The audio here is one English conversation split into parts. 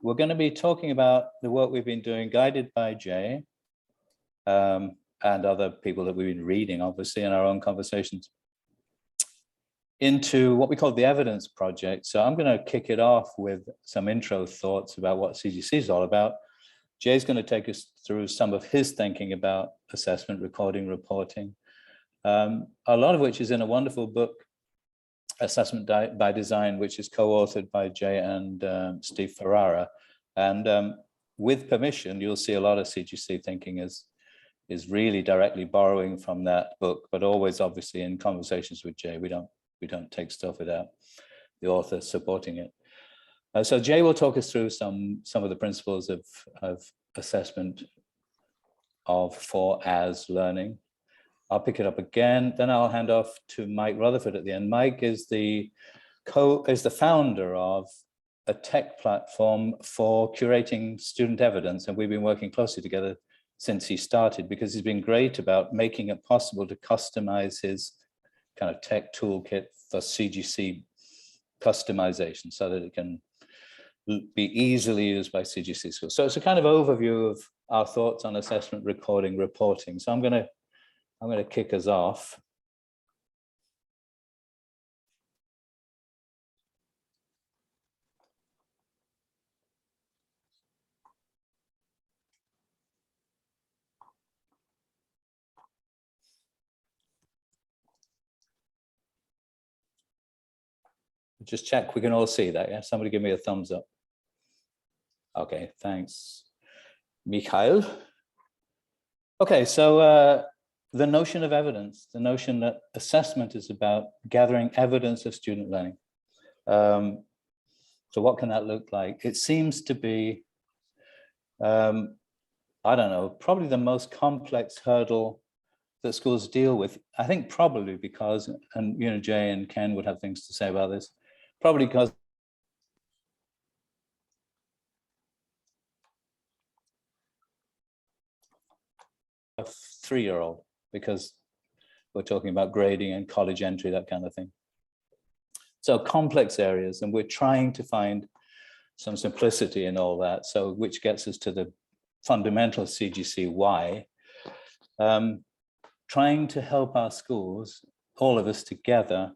We're going to be talking about the work we've been doing, guided by Jay and other people that we've been reading, obviously, in our own conversations, into what we call the evidence project. So I'm going to kick it off with some intro thoughts about what CGC is all about. Jay's going to take us through some of his thinking about assessment, recording, reporting, a lot of which is in a wonderful book, Assessment by Design, which is co-authored by Jay and Steve Ferrara. And with permission, you'll see a lot of CGC thinking is really directly borrowing from that book, but always obviously in conversations with Jay. We don't take stuff without the author supporting it. So Jay will talk us through some of the principles of assessment for as learning. I'll pick it up again, then I'll hand off to Mike Rutherford at the end. Mike is the founder of a tech platform for curating student evidence, and we've been working closely together since he started, because he's been great about making it possible to customize his kind of tech toolkit for CGC customization so that it can be easily used by CGC schools. So it's a kind of overview of our thoughts on assessment, recording, reporting. So I'm going to kick us off. Just check we can all see that. Yeah, somebody give me a thumbs up. Okay, thanks, McTighe. Okay, so the notion of evidence, the notion that assessment is about gathering evidence of student learning. So what can that look like? It seems to be, I don't know, probably the most complex hurdle that schools deal with. I think probably because, and you know, Jay and Ken would have things to say about this, probably because a 3-year-old, because we're talking about grading and college entry, that kind of thing. So complex areas, and we're trying to find some simplicity in all that. So which gets us to the fundamental CGC why. Trying to help our schools, all of us together,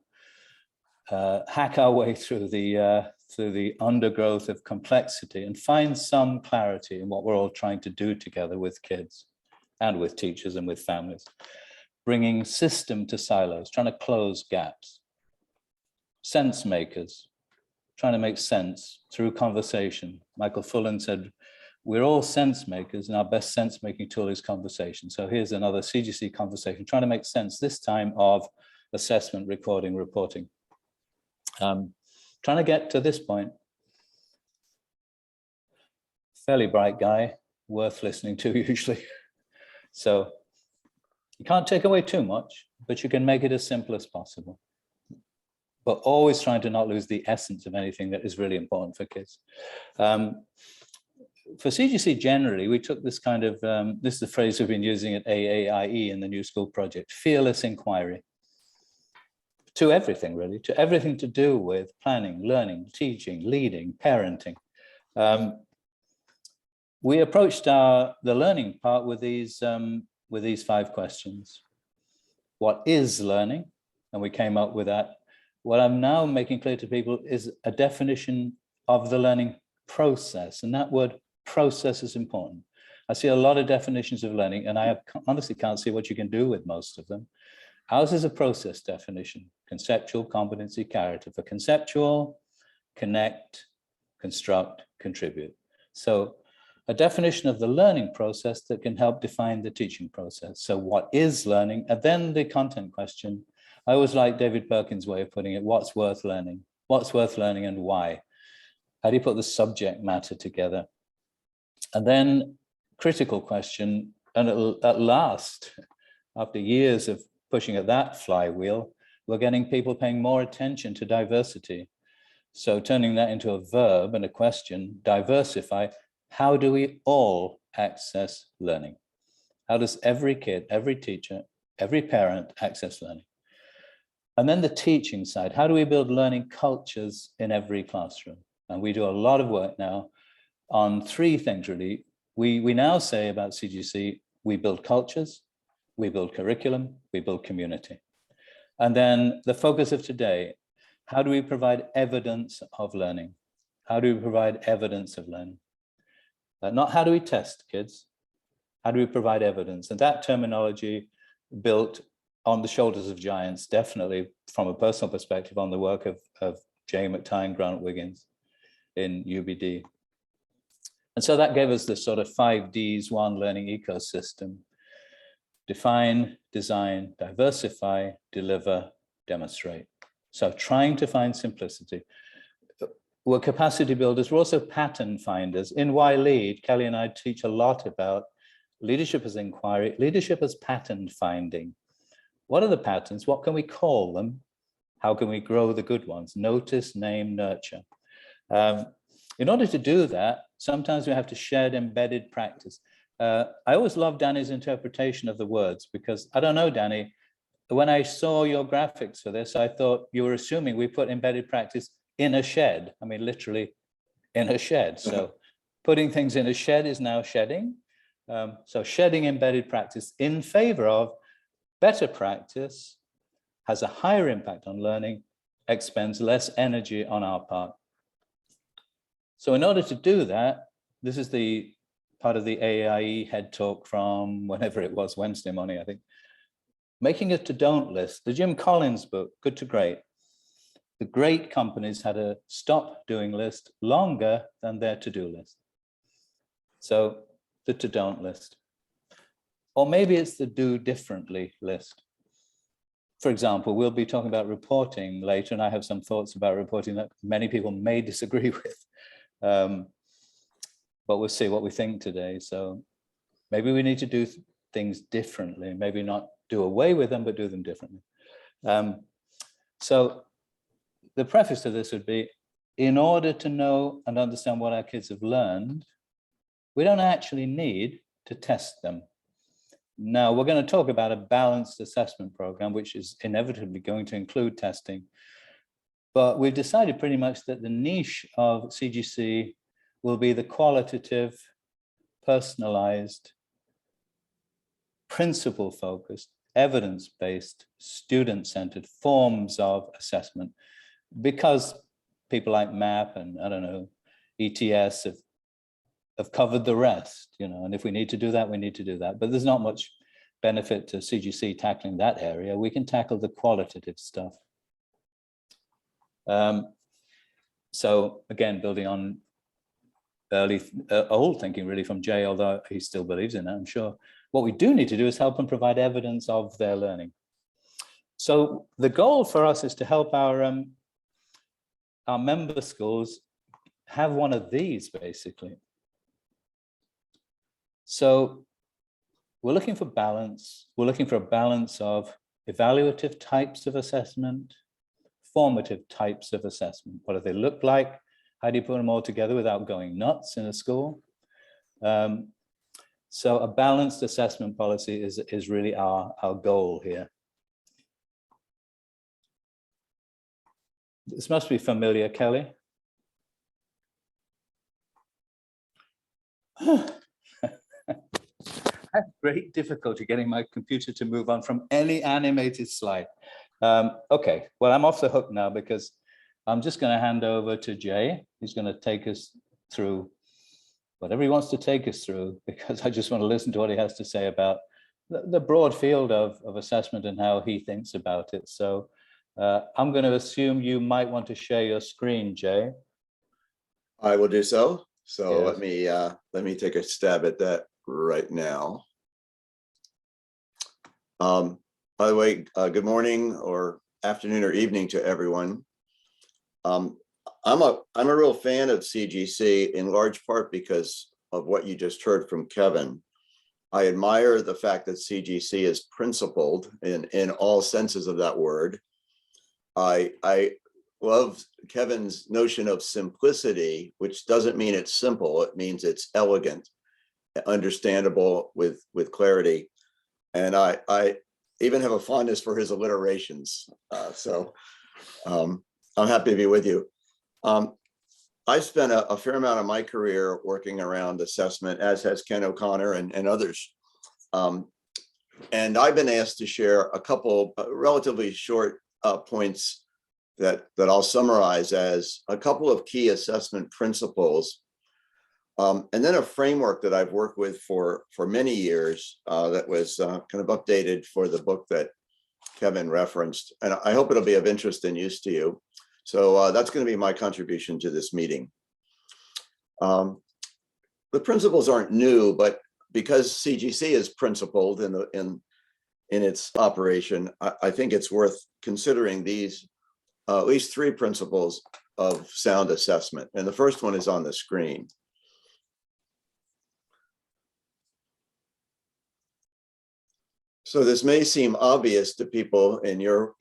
hack our way through the undergrowth of complexity and find some clarity in what we're all trying to do together with kids and with teachers and with families. Bringing system to silos, trying to close gaps. Sense makers, trying to make sense through conversation. Michael Fullan said, we're all sense makers and our best sense making tool is conversation. So here's another CGC conversation, trying to make sense this time of assessment, recording, reporting. Trying to get to this point. Fairly bright guy, worth listening to usually. So you can't take away too much, but you can make it as simple as possible. But always trying to not lose the essence of anything that is really important for kids. For CGC generally, we took this kind of, this is the phrase we've been using at AAIE in the New School Project, fearless inquiry. To everything really, to everything to do with planning, learning, teaching, leading, parenting. We approached the learning part with these 5 questions. What is learning? And we came up with that. What I'm now making clear to people is a definition of the learning process, and that word process is important. I see a lot of definitions of learning, and I honestly can't see what you can do with most of them. Ours is a process definition: conceptual, competency, character. For conceptual, connect, construct, contribute. So a definition of the learning process that can help define the teaching process. So what is learning? And then the content question. I always like David Perkins' way of putting it: what's worth learning? What's worth learning and why? How do you put the subject matter together? And then critical question, and at last, after years of pushing at that flywheel, we're getting people paying more attention to diversity. So turning that into a verb and a question, diversify, how do we all access learning? How does every kid, every teacher, every parent access learning? And then the teaching side, how do we build learning cultures in every classroom? And we do a lot of work now on three things, really. We now say about CGC, we build cultures, we build curriculum, we build community. And then the focus of today, how do we provide evidence of learning? How do we provide evidence of learning? Not how do we test kids, how do we provide evidence? And that terminology built on the shoulders of giants, definitely from a personal perspective on the work of Jay McTighe and Grant Wiggins in UBD. And so that gave us this sort of 5Ds, one learning ecosystem: define, design, diversify, deliver, demonstrate. So trying to find simplicity. We're capacity builders, we're also pattern finders. In Why Lead, Kelly and I teach a lot about leadership as inquiry, leadership as pattern finding. What are the patterns? What can we call them? How can we grow the good ones? Notice, name, nurture. In order to do that, sometimes we have to share embedded practice. I always love Danny's interpretation of the words, because I don't know, Danny, when I saw your graphics for this, I thought you were assuming we put embedded practice in a shed. I mean, literally in a shed. So putting things in a shed is now shedding. So shedding embedded practice in favor of better practice, has a higher impact on learning, expends less energy on our part. So in order to do that, this is the part of the AIE head talk from whenever it was, Wednesday morning, I think. Making a to-don't list, the Jim Collins book, Good to Great. The great companies had a stop doing list longer than their to-do list. So the to-don't list. Or maybe it's the do differently list. For example, we'll be talking about reporting later, and I have some thoughts about reporting that many people may disagree with. But we'll see what we think today. So maybe we need to do things differently, maybe not do away with them, but do them differently. So the preface to this would be, in order to know and understand what our kids have learned, we don't actually need to test them. Now, we're going to talk about a balanced assessment program, which is inevitably going to include testing. But we've decided pretty much that the niche of CGC will be the qualitative, personalized, principle-focused, evidence-based, student-centered forms of assessment, because people like MAP and, I don't know, ETS have covered the rest, you know, and if we need to do that, we need to do that. But there's not much benefit to CGC tackling that area. We can tackle the qualitative stuff. So again, building on old thinking really from Jay, although he still believes in it, I'm sure. What we do need to do is help them provide evidence of their learning. So the goal for us is to help our member schools have one of these, basically. So we're looking for balance. We're looking for a balance of evaluative types of assessment, formative types of assessment. What do they look like? How do you put them all together without going nuts in a school? So a balanced assessment policy is really our goal here. This must be familiar, Kelly. I have great difficulty getting my computer to move on from any animated slide. Okay, well, I'm off the hook now because I'm just going to hand over to Jay. He's going to take us through whatever he wants to take us through, because I just want to listen to what he has to say about the broad field of assessment and how he thinks about it. So I'm going to assume you might want to share your screen, Jay. I will do so. So yes. let me take a stab at that right now. By the way, good morning or afternoon or evening to everyone. I'm a real fan of CGC in large part because of what you just heard from Kevin. I admire the fact that CGC is principled in all senses of that word. I love Kevin's notion of simplicity, which doesn't mean it's simple. It means it's elegant, understandable with clarity. And I even have a fondness for his alliterations. So I'm happy to be with you. I spent a fair amount of my career working around assessment, as has Ken O'Connor and others. And I've been asked to share a couple relatively short points that I'll summarize as a couple of key assessment principles, and then a framework that I've worked with for many years that was kind of updated for the book that Kevin referenced. And I hope it'll be of interest and use to you. So that's going to be my contribution to this meeting. The principles aren't new, but because CGC is principled in its operation, I think it's worth considering these at least three principles of sound assessment. And the first one is on the screen. So this may seem obvious to people in your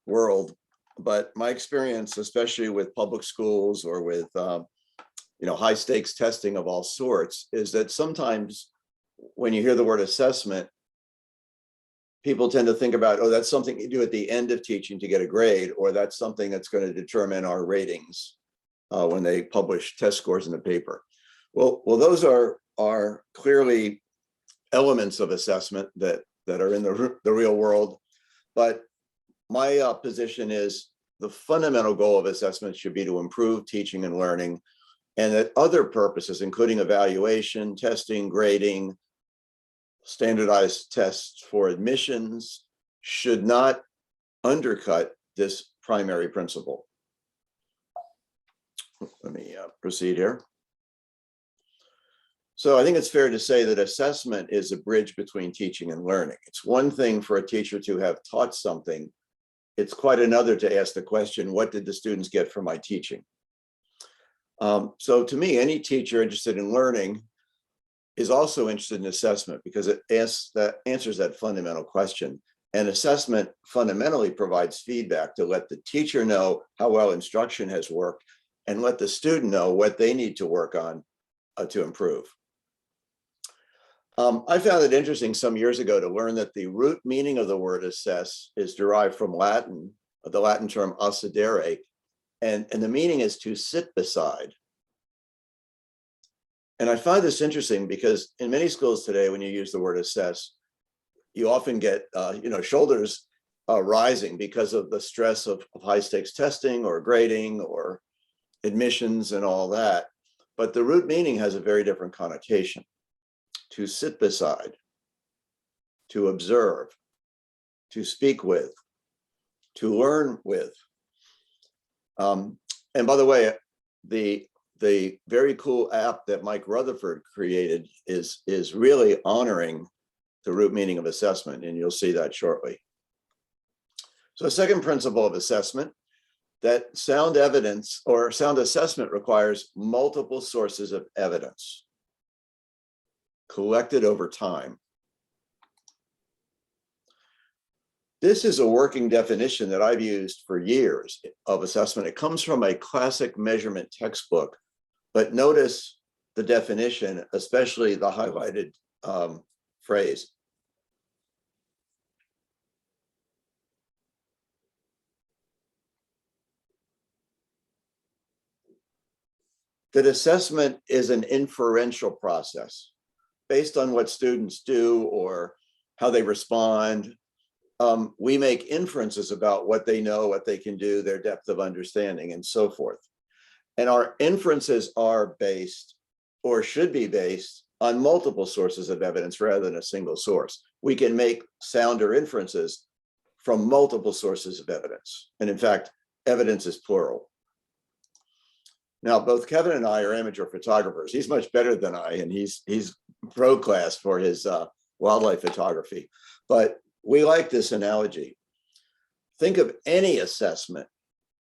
world, but my experience, especially with public schools or with high stakes testing of all sorts, is that sometimes when you hear the word assessment, people tend to think about, oh, that's something you do at the end of teaching to get a grade, or that's something that's going to determine our ratings when they publish test scores in the paper. Well, those are clearly elements of assessment that are in the real world. But my position is the fundamental goal of assessment should be to improve teaching and learning, and that other purposes, including evaluation, testing, grading, standardized tests for admissions, should not undercut this primary principle. Let me proceed here. So I think it's fair to say that assessment is a bridge between teaching and learning. It's one thing for a teacher to have taught something. It's quite another to ask the question, what did the students get from my teaching? So to me, any teacher interested in learning is also interested in assessment because it answers that fundamental question. And assessment fundamentally provides feedback to let the teacher know how well instruction has worked and let the student know what they need to work on to improve. I found it interesting some years ago to learn that the root meaning of the word assess is derived from Latin, the Latin term assedere, and the meaning is to sit beside. And I find this interesting because in many schools today, when you use the word assess, you often get shoulders rising because of the stress of high stakes testing or grading or admissions and all that. But the root meaning has a very different connotation: to sit beside, to observe, to speak with, to learn with. And by the way, the very cool app that Mike Rutherford created is really honoring the root meaning of assessment, and you'll see that shortly. So a second principle of assessment, that sound evidence or sound assessment requires multiple sources of evidence collected over time. This is a working definition that I've used for years of assessment. It comes from a classic measurement textbook, but notice the definition, especially the highlighted phrase. That assessment is an inferential process based on what students do or how they respond. We make inferences about what they know, what they can do, their depth of understanding, and so forth. And our inferences are based, or should be based, on multiple sources of evidence rather than a single source. We can make sounder inferences from multiple sources of evidence. And in fact, evidence is plural. Now, both Kevin and I are amateur photographers. He's much better than I, and he's pro class for his wildlife photography. But we like this analogy. Think of any assessment,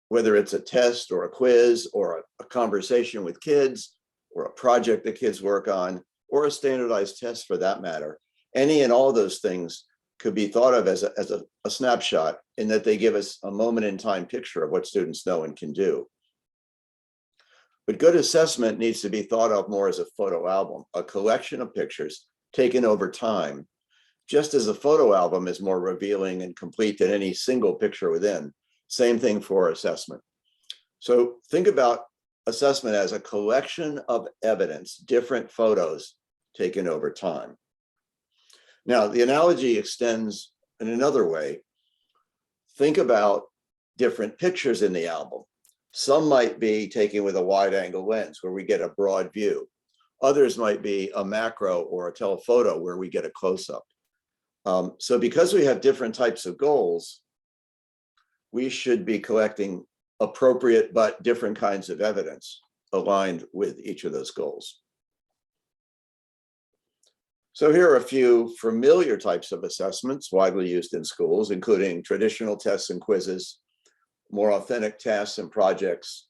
whether it's a test or a quiz or a conversation with kids or a project that kids work on, or a standardized test for that matter. Any and all those things could be thought of as a snapshot, in that they give us a moment in time picture of what students know and can do. But good assessment needs to be thought of more as a photo album, a collection of pictures taken over time, just as a photo album is more revealing and complete than any single picture within. Same thing for assessment. So think about assessment as a collection of evidence, different photos taken over time. Now, the analogy extends in another way. Think about different pictures in the album. Some might be taken with a wide angle lens where we get a broad view. Others might be a macro or a telephoto where we get a close-up. So because we have different types of goals, we should be collecting appropriate but different kinds of evidence aligned with each of those goals. So here are a few familiar types of assessments widely used in schools, including traditional tests and quizzes, more authentic tasks and projects,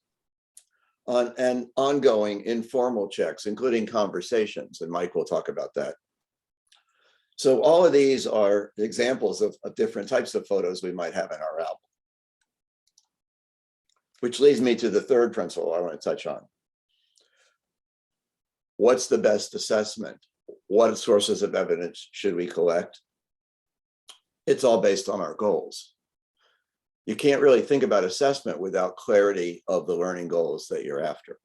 and ongoing informal checks, including conversations, and Mike will talk about that. So all of these are examples of different types of photos we might have in our album. Which leads me to the third principle I want to touch on. What's the best assessment? What sources of evidence should we collect? It's all based on our goals. You can't really think about assessment without clarity of the learning goals that you're after.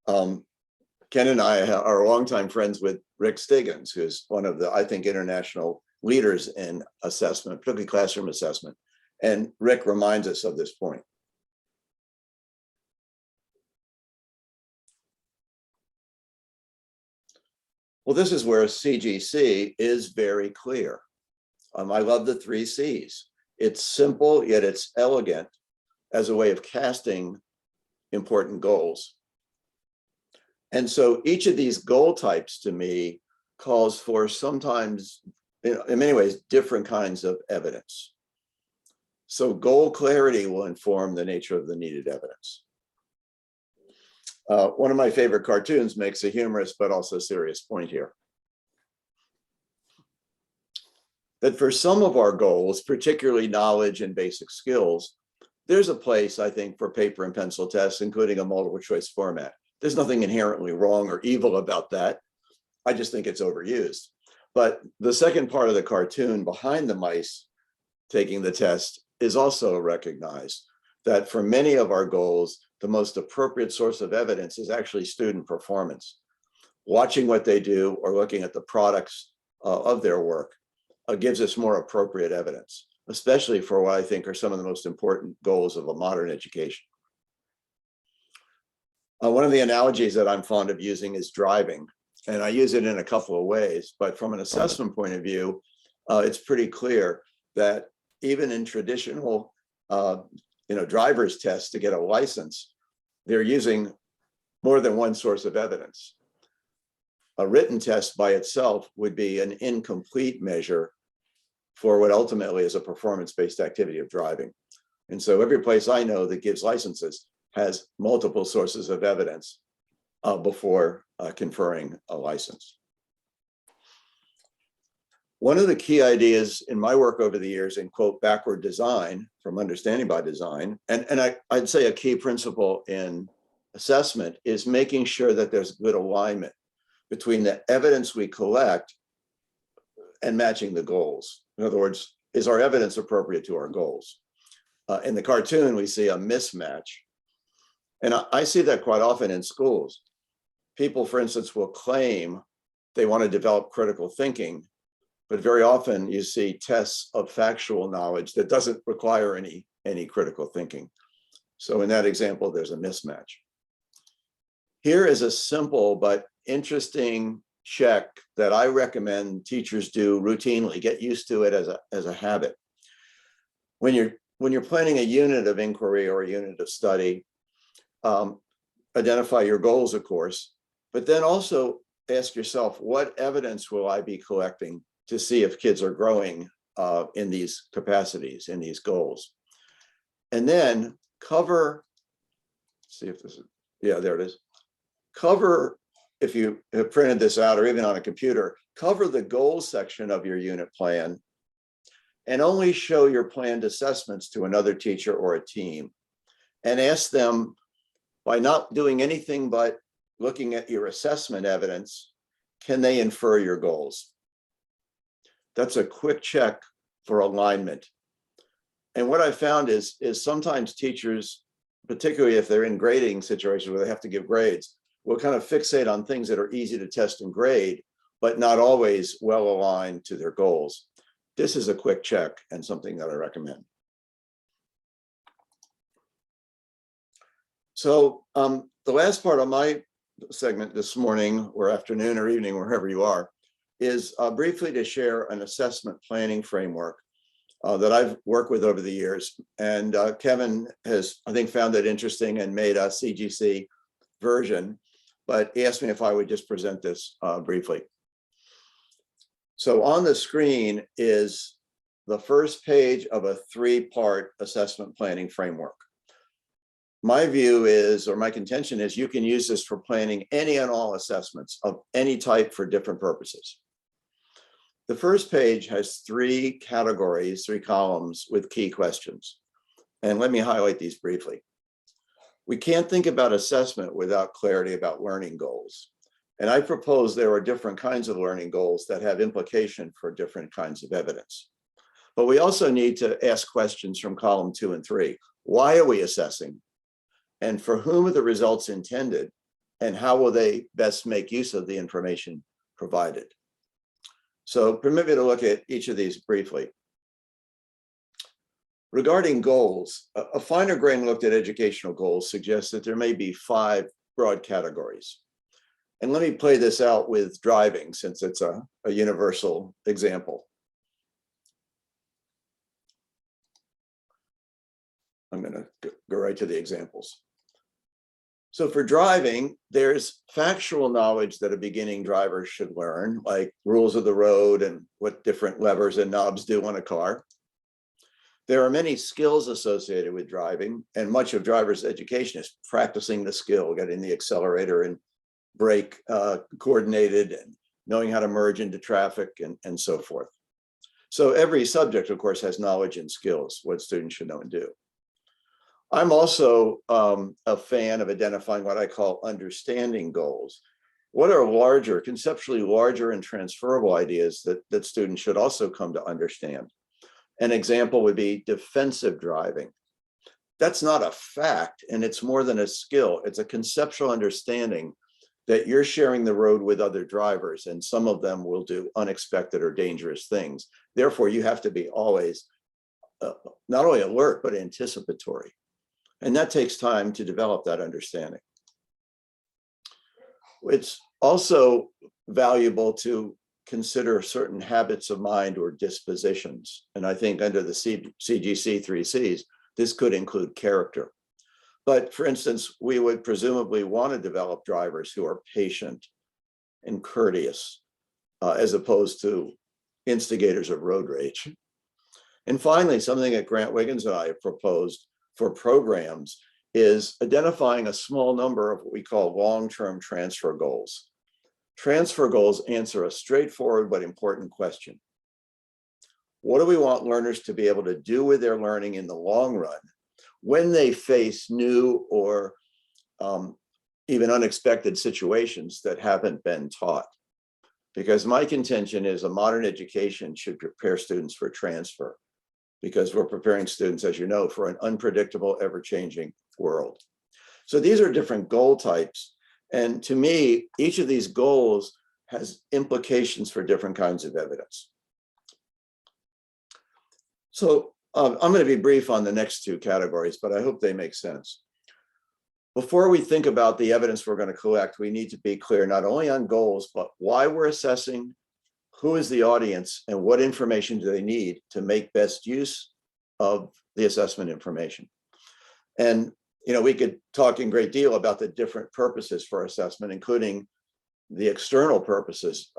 Ken and I are longtime friends with Rick Stiggins, who's one of the, I think, international leaders in assessment, particularly classroom assessment. And Rick reminds us of this point. Well, this is where CGC is very clear. I love the 3 C's. It's simple, yet it's elegant as a way of casting important goals. And so each of these goal types to me calls for sometimes, in many ways, different kinds of evidence. So goal clarity will inform the nature of the needed evidence. One of my favorite cartoons makes a humorous but also serious point here. That for some of our goals, particularly knowledge and basic skills, there's a place, I think, for paper and pencil tests, including a multiple choice format. There's nothing inherently wrong or evil about that. I just think it's overused. But the second part of the cartoon behind the mice taking the test is also recognized that for many of our goals, the most appropriate source of evidence is actually student performance. Watching what they do or looking at the products of their work gives us more appropriate evidence, especially for what I think are some of the most important goals of a modern education. One of the analogies that I'm fond of using is driving, and I use it in a couple of ways, but from an assessment point of view, it's pretty clear that even in traditional driver's tests to get a license, they're using more than one source of evidence. A written test by itself would be an incomplete measure for what ultimately is a performance-based activity of driving. And so every place I know that gives licenses has multiple sources of evidence before conferring a license. One of the key ideas in my work over the years in, quote, backward design, from understanding by design, and I'd say a key principle in assessment is making sure that there's good alignment between the evidence we collect and matching the goals. In other words, is our evidence appropriate to our goals? In the cartoon, we see a mismatch. And I see that quite often in schools. People, for instance, will claim they want to develop critical thinking, but very often you see tests of factual knowledge that doesn't require any critical thinking. So in that example, there's a mismatch. Here is a simple but interesting check that I recommend teachers do routinely. Get used to it as a habit. When you're planning a unit of inquiry or a unit of study, identify your goals, of course, but then also ask yourself, what evidence will I be collecting to see if kids are growing in these capacities, in these goals? And then cover, see if this is, yeah, there it is. Cover, if you have printed this out or even on a computer, cover the goals section of your unit plan and only show your planned assessments to another teacher or a team, and ask them, by not doing anything but looking at your assessment evidence, can they infer your goals? That's a quick check for alignment. And what I found is sometimes teachers particularly if they're in grading situations where they have to give grades, will kind of fixate on things that are easy to test and grade, but not always well aligned to their goals. This is a quick check and something that I recommend. So the last part of my segment this morning or afternoon or evening, wherever you are, is briefly to share an assessment planning framework that I've worked with over the years. And Kevin has, I think, found it interesting and made a CGC version, but he asked me if I would just present this briefly. So on the screen is the first page of a 3-part assessment planning framework. My view is, or my contention is, you can use this for planning any and all assessments of any type for different purposes. The first page has 3 categories, 3 columns with key questions. And let me highlight these briefly. We can't think about assessment without clarity about learning goals. And I propose there are different kinds of learning goals that have implication for different kinds of evidence. But we also need to ask questions from column 2 and 3. Why are we assessing? And for whom are the results intended? And how will they best make use of the information provided? So permit me to look at each of these briefly. Regarding goals, a finer grain look at educational goals suggests that there may be 5 broad categories. And let me play this out with driving, since it's a universal example. I'm going to go right to the examples. So for driving, there's factual knowledge that a beginning driver should learn, like rules of the road and what different levers and knobs do on a car. There are many skills associated with driving, and much of driver's education is practicing the skill, getting the accelerator and brake coordinated, and knowing how to merge into traffic and so forth. So every subject, of course, has knowledge and skills, what students should know and do. I'm also a fan of identifying what I call understanding goals. What are larger, conceptually larger and transferable ideas that students should also come to understand? An example would be defensive driving. That's not a fact, and it's more than a skill. It's a conceptual understanding that you're sharing the road with other drivers, and some of them will do unexpected or dangerous things. Therefore, you have to be always not only alert, but anticipatory. And that takes time to develop that understanding. It's also valuable to consider certain habits of mind or dispositions. And I think under the CGC 3 Cs, this could include character. But for instance, we would presumably want to develop drivers who are patient and courteous, as opposed to instigators of road rage. And finally, something that Grant Wiggins and I have proposed for programs is identifying a small number of what we call long-term transfer goals. Transfer goals answer a straightforward but important question. What do we want learners to be able to do with their learning in the long run when they face new or even unexpected situations that haven't been taught? Because my contention is a modern education should prepare students for transfer, because we're preparing students, as you know, for an unpredictable, ever-changing world. So these are different goal types. And to me, each of these goals has implications for different kinds of evidence. So I'm going to be brief on the next 2 categories, but I hope they make sense. Before we think about the evidence we're going to collect, we need to be clear not only on goals, but why we're assessing, who is the audience, and what information do they need to make best use of the assessment information. And we could talk in great deal about the different purposes for assessment, including the external purposes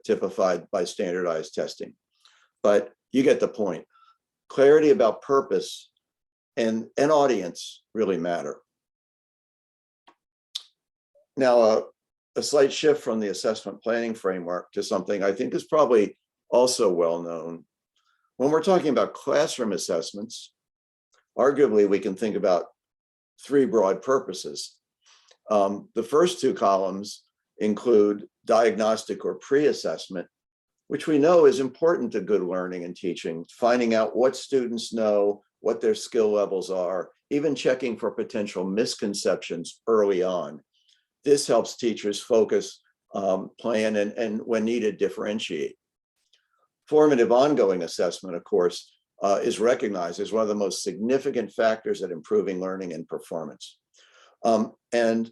typified by standardized testing. But you get the point. Clarity about purpose and audience really matter. Now, a slight shift from the assessment planning framework to something I think is probably also well known. When we're talking about classroom assessments, arguably we can think about 3 broad purposes. The first 2 columns include diagnostic or pre-assessment, which we know is important to good learning and teaching, finding out what students know, what their skill levels are, even checking for potential misconceptions early on. This helps teachers focus, plan, and when needed, differentiate. Formative ongoing assessment, of course, is recognized as one of the most significant factors at improving learning and performance. And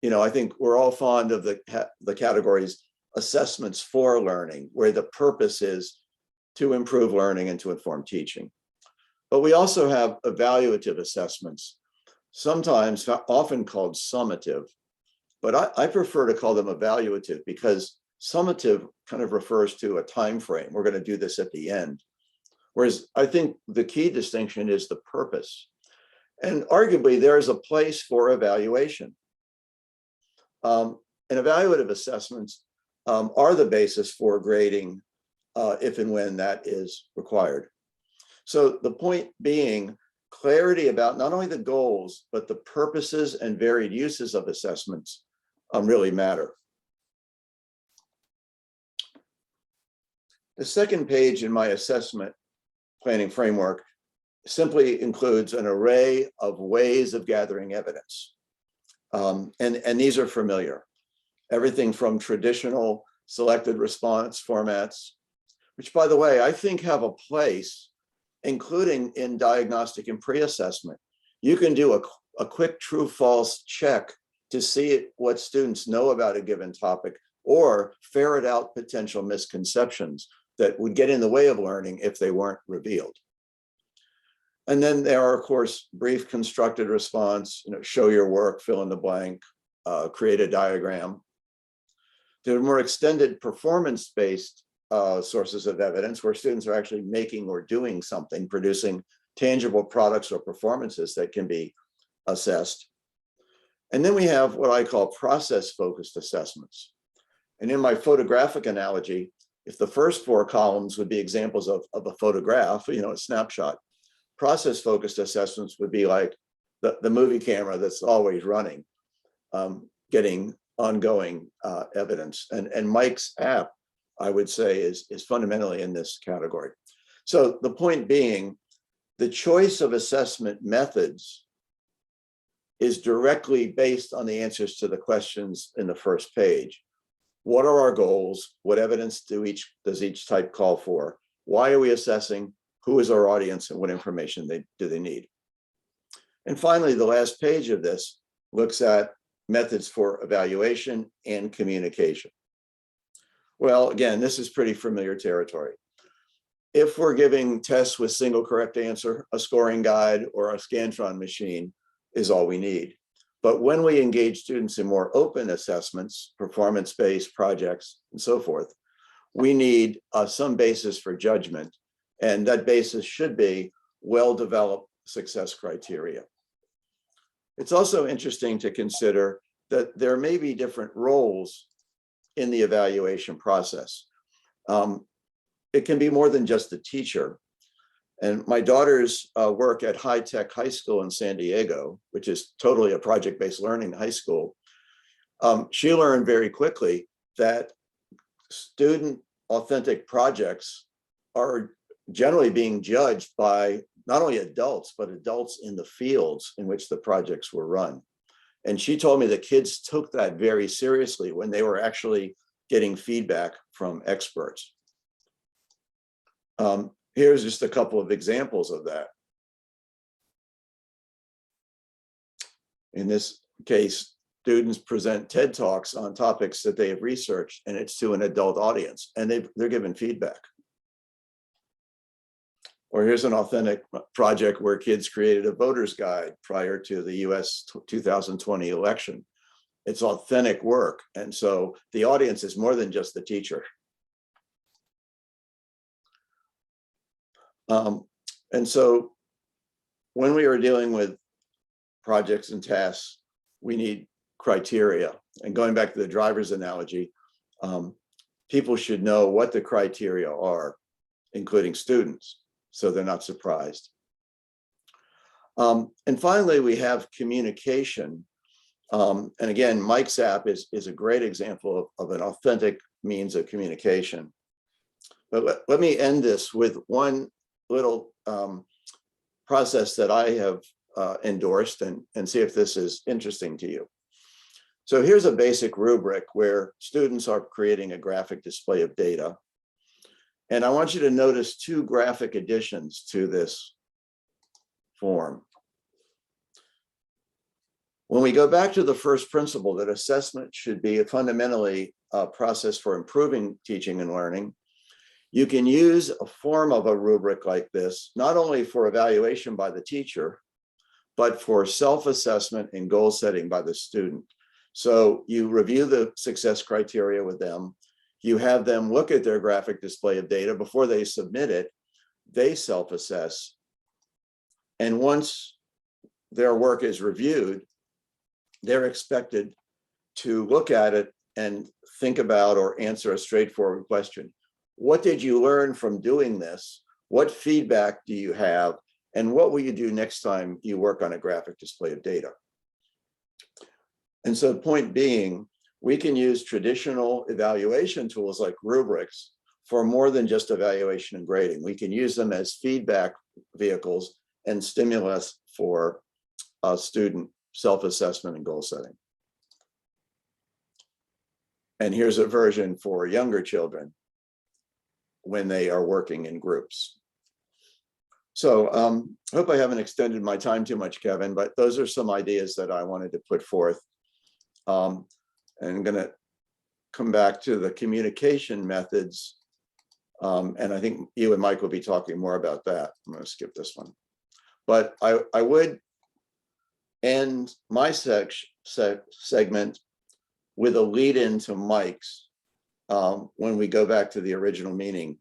I think we're all fond of the categories assessments for learning, where the purpose is to improve learning and to inform teaching. But we also have evaluative assessments, sometimes often called summative, but I prefer to call them evaluative because summative kind of refers to a time frame. We're going to do this at the end. Whereas I think the key distinction is the purpose. And arguably, there is a place for evaluation. And evaluative assessments are the basis for grading if and when that is required. So the point being, clarity about not only the goals, but the purposes and varied uses of assessments really matter. The second page in my assessment planning framework simply includes an array of ways of gathering evidence. And these are familiar. Everything from traditional selected response formats, which, by the way, I think have a place, including in diagnostic and pre-assessment. You can do a quick true-false check to see what students know about a given topic, or ferret out potential misconceptions that would get in the way of learning if they weren't revealed. And then there are, of course, brief constructed response, show your work, fill in the blank, create a diagram. There are more extended performance-based sources of evidence where students are actually making or doing something, producing tangible products or performances that can be assessed. And then we have what I call process-focused assessments. And in my photographic analogy, if the first 4 columns would be examples of a photograph, a snapshot, process-focused assessments would be like the movie camera that's always running, getting ongoing evidence. And Mike's app, I would say, is fundamentally in this category. So the point being, the choice of assessment methods is directly based on the answers to the questions in the first page. What are our goals? What evidence does each type call for? Why are we assessing? Who is our audience, and what information do they need? And finally, the last page of this looks at methods for evaluation and communication. Well, again, this is pretty familiar territory. If we're giving tests with single correct answer, a scoring guide or a Scantron machine is all we need. But when we engage students in more open assessments, performance-based projects, and so forth, we need some basis for judgment. And that basis should be well-developed success criteria. It's also interesting to consider that there may be different roles in the evaluation process. It can be more than just the teacher. And my daughters work at High Tech High School in San Diego, which is totally a project-based learning high school. She learned very quickly that student authentic projects are generally being judged by not only adults, but adults in the fields in which the projects were run. And she told me that kids took that very seriously when they were actually getting feedback from experts. Here's just a couple of examples of that. In this case, students present TED Talks on topics that they have researched, and it's to an adult audience, and they're given feedback. Or here's an authentic project where kids created a voter's guide prior to the US 2020 election. It's authentic work, and so the audience is more than just the teacher. And so when we are dealing with projects and tasks, we need criteria. And going back to the driver's analogy, people should know what the criteria are, including students, so they're not surprised. And finally, we have communication. And again, Mike's app is a great example of an authentic means of communication. But let me end this with one little process that I have endorsed and see if this is interesting to you. So here's a basic rubric where students are creating a graphic display of data. And I want you to notice two graphic additions to this form. When we go back to the first principle that assessment should be fundamentally a process for improving teaching and learning, you can use a form of a rubric like this, not only for evaluation by the teacher, but for self-assessment and goal setting by the student. So you review the success criteria with them, you have them look at their graphic display of data before they submit it, they self-assess, and once their work is reviewed, they're expected to look at it and think about or answer a straightforward question. What did you learn from doing this? What feedback do you have? And what will you do next time you work on a graphic display of data? And so the point being, we can use traditional evaluation tools like rubrics for more than just evaluation and grading. We can use them as feedback vehicles and stimulus for student self-assessment and goal setting. And here's a version for younger children when they are working in groups. So I hope I haven't extended my time too much, Kevin, but those are some ideas that I wanted to put forth. And I'm going to come back to the communication methods. And I think you and Mike will be talking more about that. I'm going to skip this one. But I would end my segment with a lead into Mike's when we go back to the original meaning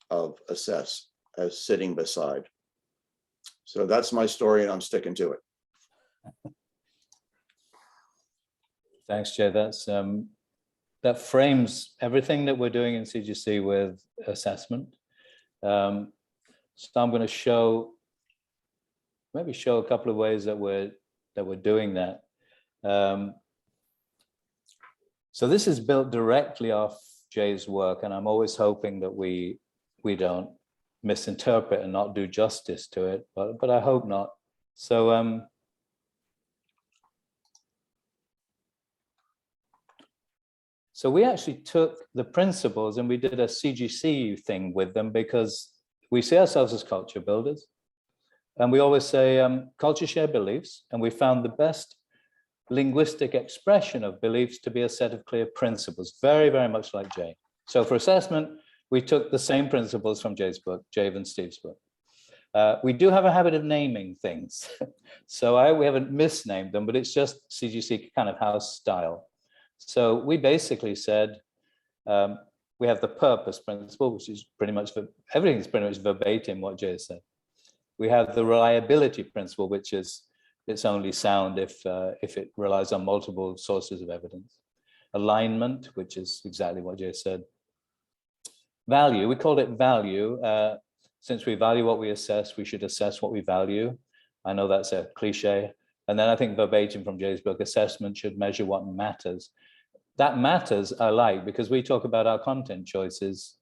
of assess as sitting beside. So that's my story and I'm sticking to it. Thanks, Jay. That's that frames everything that we're doing in CGC with assessment. So I'm going to maybe show a couple of ways that we're doing that. So this is built directly off Jay's work, and I'm always hoping that we don't misinterpret and not do justice to it, but I hope not. So so we actually took the principles and we did a CGC thing with them because we see ourselves as culture builders. And we always say culture share beliefs, and we found the best linguistic expression of beliefs to be a set of clear principles, very, very much like Jay. So for assessment, we took the same principles from Jay's book, Jay and Steve's book. We do have a habit of naming things. So we haven't misnamed them, but it's just CGC kind of house style. So we basically said, we have the purpose principle, which is pretty much, everything's pretty much verbatim what Jay said. We have the reliability principle, which is it's only sound if it relies on multiple sources of evidence. Alignment, which is exactly what Jay said. Value, we called it value. Since we value what we assess, we should assess what we value. I know that's a cliche. And then I think verbatim from Jay's book, assessment should measure what matters. That matters I like because we talk about our content choices.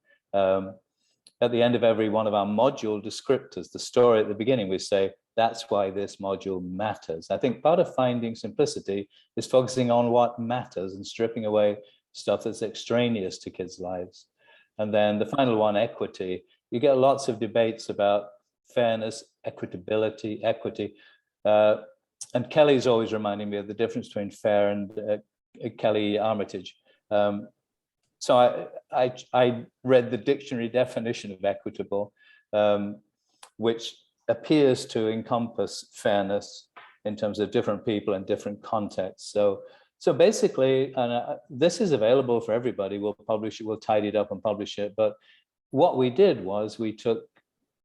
At the end of every one of our module descriptors, the story at the beginning, we say, that's why this module matters. I think part of finding simplicity is focusing on what matters and stripping away stuff that's extraneous to kids' lives. And then the final one, equity. You get lots of debates about fairness, equitability, equity. And Kelly's always reminding me of the difference between fair and Kelly Armitage. So I read the dictionary definition of equitable, which appears to encompass fairness in terms of different people and different contexts. So basically, this is available for everybody. We'll publish it, we'll tidy it up and publish it. But what we did was we took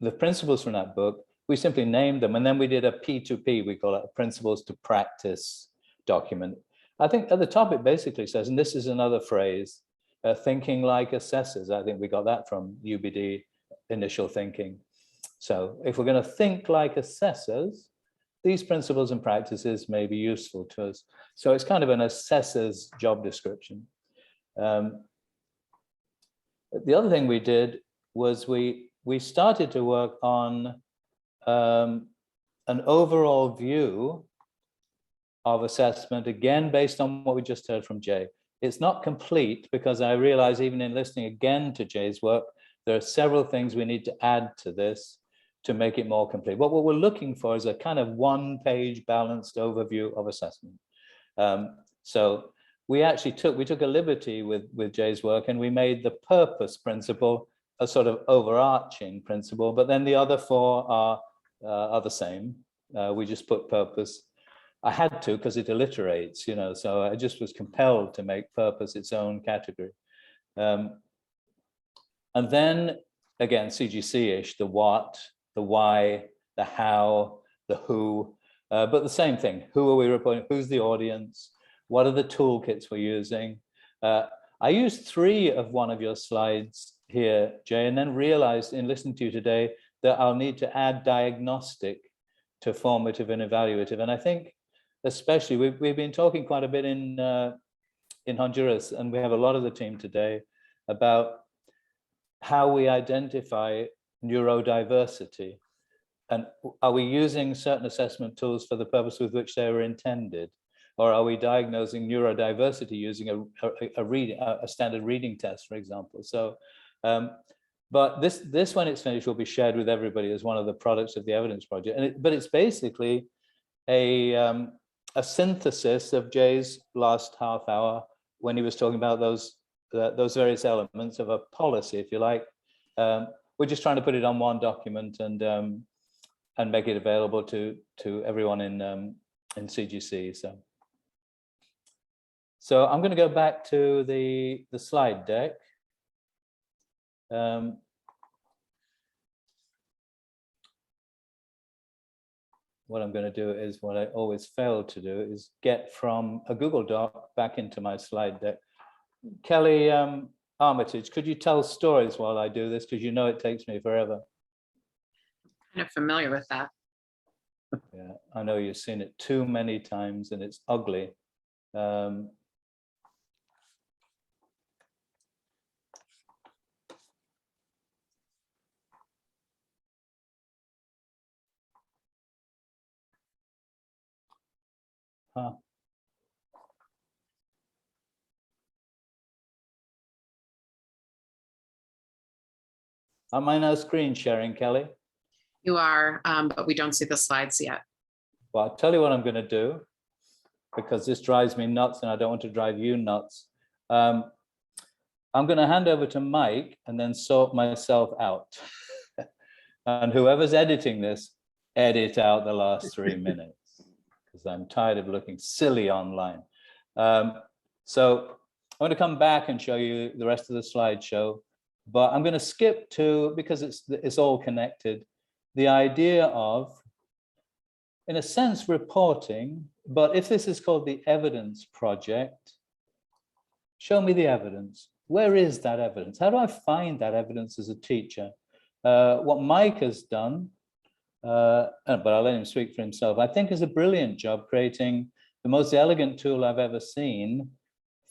the principles from that book, we simply named them, and then we did a P2P, we call it a principles to practice document. I think at the top it basically says, and this is another phrase, thinking like assessors. I think we got that from UBD initial thinking. So if we're going to think like assessors, these principles and practices may be useful to us. So it's kind of an assessor's job description. The other thing we did was we started to work on an overall view of assessment, again, based on what we just heard from Jay. It's not complete because I realize even in listening again to Jay's work, there are several things we need to add to this to make it more complete. What we're looking for is a kind of one-page balanced overview of assessment. So we actually took a liberty with Jay's work, and we made the purpose principle a sort of overarching principle, but then the other four are the same. We just put purpose. I had to because it alliterates, you know, so I just was compelled to make purpose its own category. And then again, CGC-ish, the what, the why, the how, the who, but the same thing. Who are we reporting? Who's the audience? What are the toolkits we're using? I used 3 of one of your slides here, Jay, and then realized in listening to you today that I'll need to add diagnostic to formative and evaluative. And I think especially we've been talking quite a bit in Honduras, and we have a lot of the team today about how we identify neurodiversity, and are we using certain assessment tools for the purpose with which they were intended, or are we diagnosing neurodiversity using a standard reading test, for example? So, but this when it's finished will be shared with everybody as one of the products of the evidence project, but it's basically a synthesis of Jay's last half hour when he was talking about those various elements of a policy, if you like. We're just trying to put it on one document and make it available to everyone in CGC. So I'm going to go back to the slide deck. What I'm going to do is what I always fail to do is get from a Google Doc back into my slide deck. Kelly Armitage, could you tell stories while I do this? Because you know it takes me forever. Kind of familiar with that. Yeah, I know you've seen it too many times and it's ugly. Huh. Am I now screen sharing, Kelly? You are, but we don't see the slides yet. Well, I'll tell you what I'm going to do, because this drives me nuts and I don't want to drive you nuts. I'm going to hand over to Mike and then sort myself out. And whoever's editing this, edit out the last 3 minutes, because I'm tired of looking silly online. So I'm going to come back and show you the rest of the slideshow, but I'm going to skip to, because it's all connected, the idea of, in a sense, reporting, but if this is called the evidence project, show me the evidence. Where is that evidence? How do I find that evidence as a teacher? What Mike has done, but I'll let him speak for himself, I think is a brilliant job creating the most elegant tool I've ever seen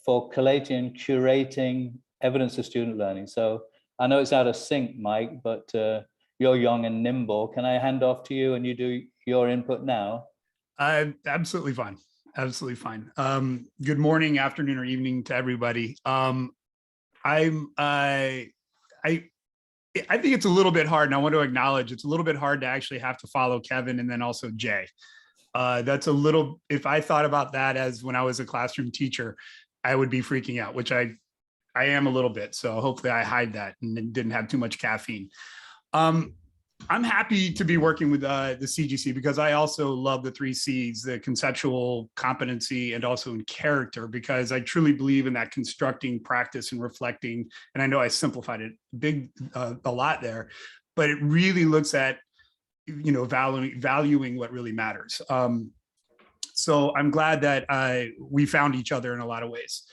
for collating and curating evidence of student learning. So I know it's out of sync, Mike, but you're young and nimble. Can I hand off to you and you do your input now? Absolutely fine. Absolutely fine. Good morning, afternoon, or evening to everybody. I think it's a little bit hard, and I want to acknowledge it's a little bit hard to actually have to follow Kevin and then also Jay. That's a little, if I thought about that as when I was a classroom teacher, I would be freaking out, which I am a little bit. So hopefully I hide that and didn't have too much caffeine. I'm happy to be working with the CGC because I also love the 3 C's, the conceptual, competency, and also in character, because I truly believe in that constructing, practice, and reflecting. And I know I simplified it a lot there, but it really looks at, you know, valuing what really matters. So I'm glad that we found each other in a lot of ways.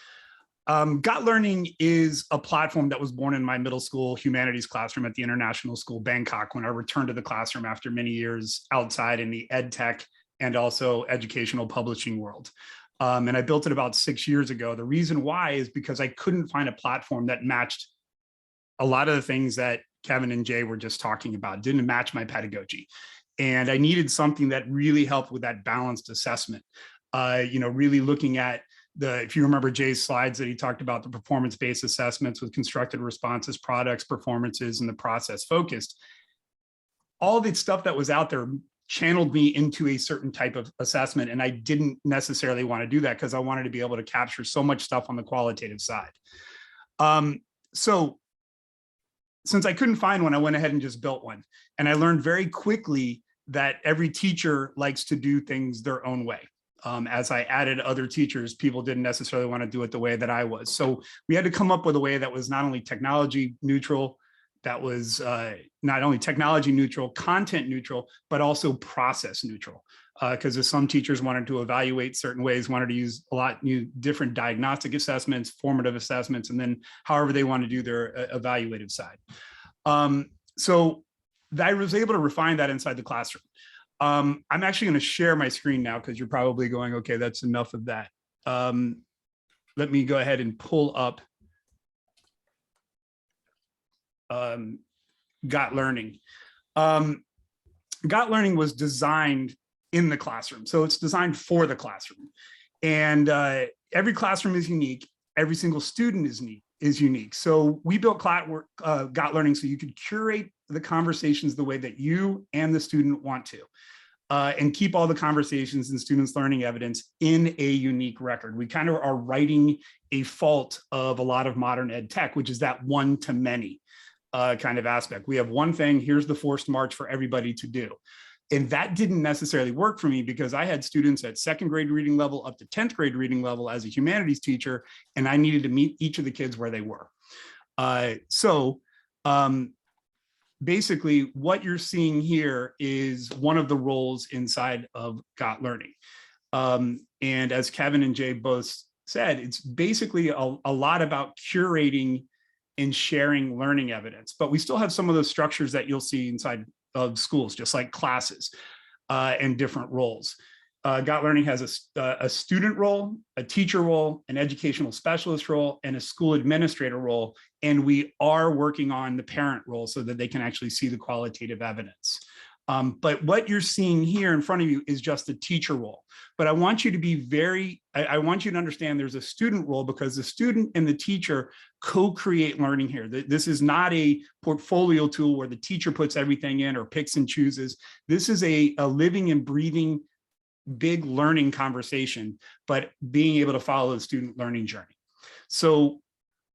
Git Learning is a platform that was born in my middle school humanities classroom at the International School, Bangkok, when I returned to the classroom after many years outside in the ed tech and also educational publishing world. And I built it about 6 years ago. The reason why is because I couldn't find a platform that matched a lot of the things that Kevin and Jay were just talking about. It didn't match my pedagogy. And I needed something that really helped with that balanced assessment. Really looking at if you remember Jay's slides that he talked about the performance-based assessments with constructed responses, products, performances, and the process focused. All the stuff that was out there channeled me into a certain type of assessment. And I didn't necessarily want to do that because I wanted to be able to capture so much stuff on the qualitative side. So since I couldn't find one, I went ahead and just built one. And I learned very quickly that every teacher likes to do things their own way. As I added other teachers, people didn't necessarily want to do it the way that I was. So we had to come up with a way that was not only technology neutral, that was not only technology neutral, content neutral, but also process neutral. Because some teachers wanted to evaluate certain ways, wanted to use a lot new different diagnostic assessments, formative assessments, and then however they want to do their evaluative side. So I was able to refine that inside the classroom. I'm actually going to share my screen now because you're probably going, okay, that's enough of that. Let me go ahead and pull up Got Learning. Got Learning was designed in the classroom. So it's designed for the classroom. And every classroom is unique. Every single student is unique. So we built Got Learning so you could curate the conversations the way that you and the student want to. And keep all the conversations and students' learning evidence in a unique record. We kind of are writing a fault of a lot of modern ed tech, which is that one-to-many kind of aspect. We have one thing, here's the forced march for everybody to do. And that didn't necessarily work for me because I had students at 2nd grade reading level up to 10th grade reading level as a humanities teacher, and I needed to meet each of the kids where they were. Basically, what you're seeing here is one of the roles inside of Got Learning. And as Kevin and Jay both said, it's basically a lot about curating and sharing learning evidence, but we still have some of those structures that you'll see inside of schools, just like classes and different roles. Got Learning has a student role, a teacher role, an educational specialist role, and a school administrator role. And we are working on the parent role so that they can actually see the qualitative evidence. But what you're seeing here in front of you is just the teacher role. But I want you to be I want you to understand there's a student role because the student and the teacher co-create learning here. This is not a portfolio tool where the teacher puts everything in or picks and chooses. This is a living and breathing big learning conversation, but being able to follow the student learning journey. So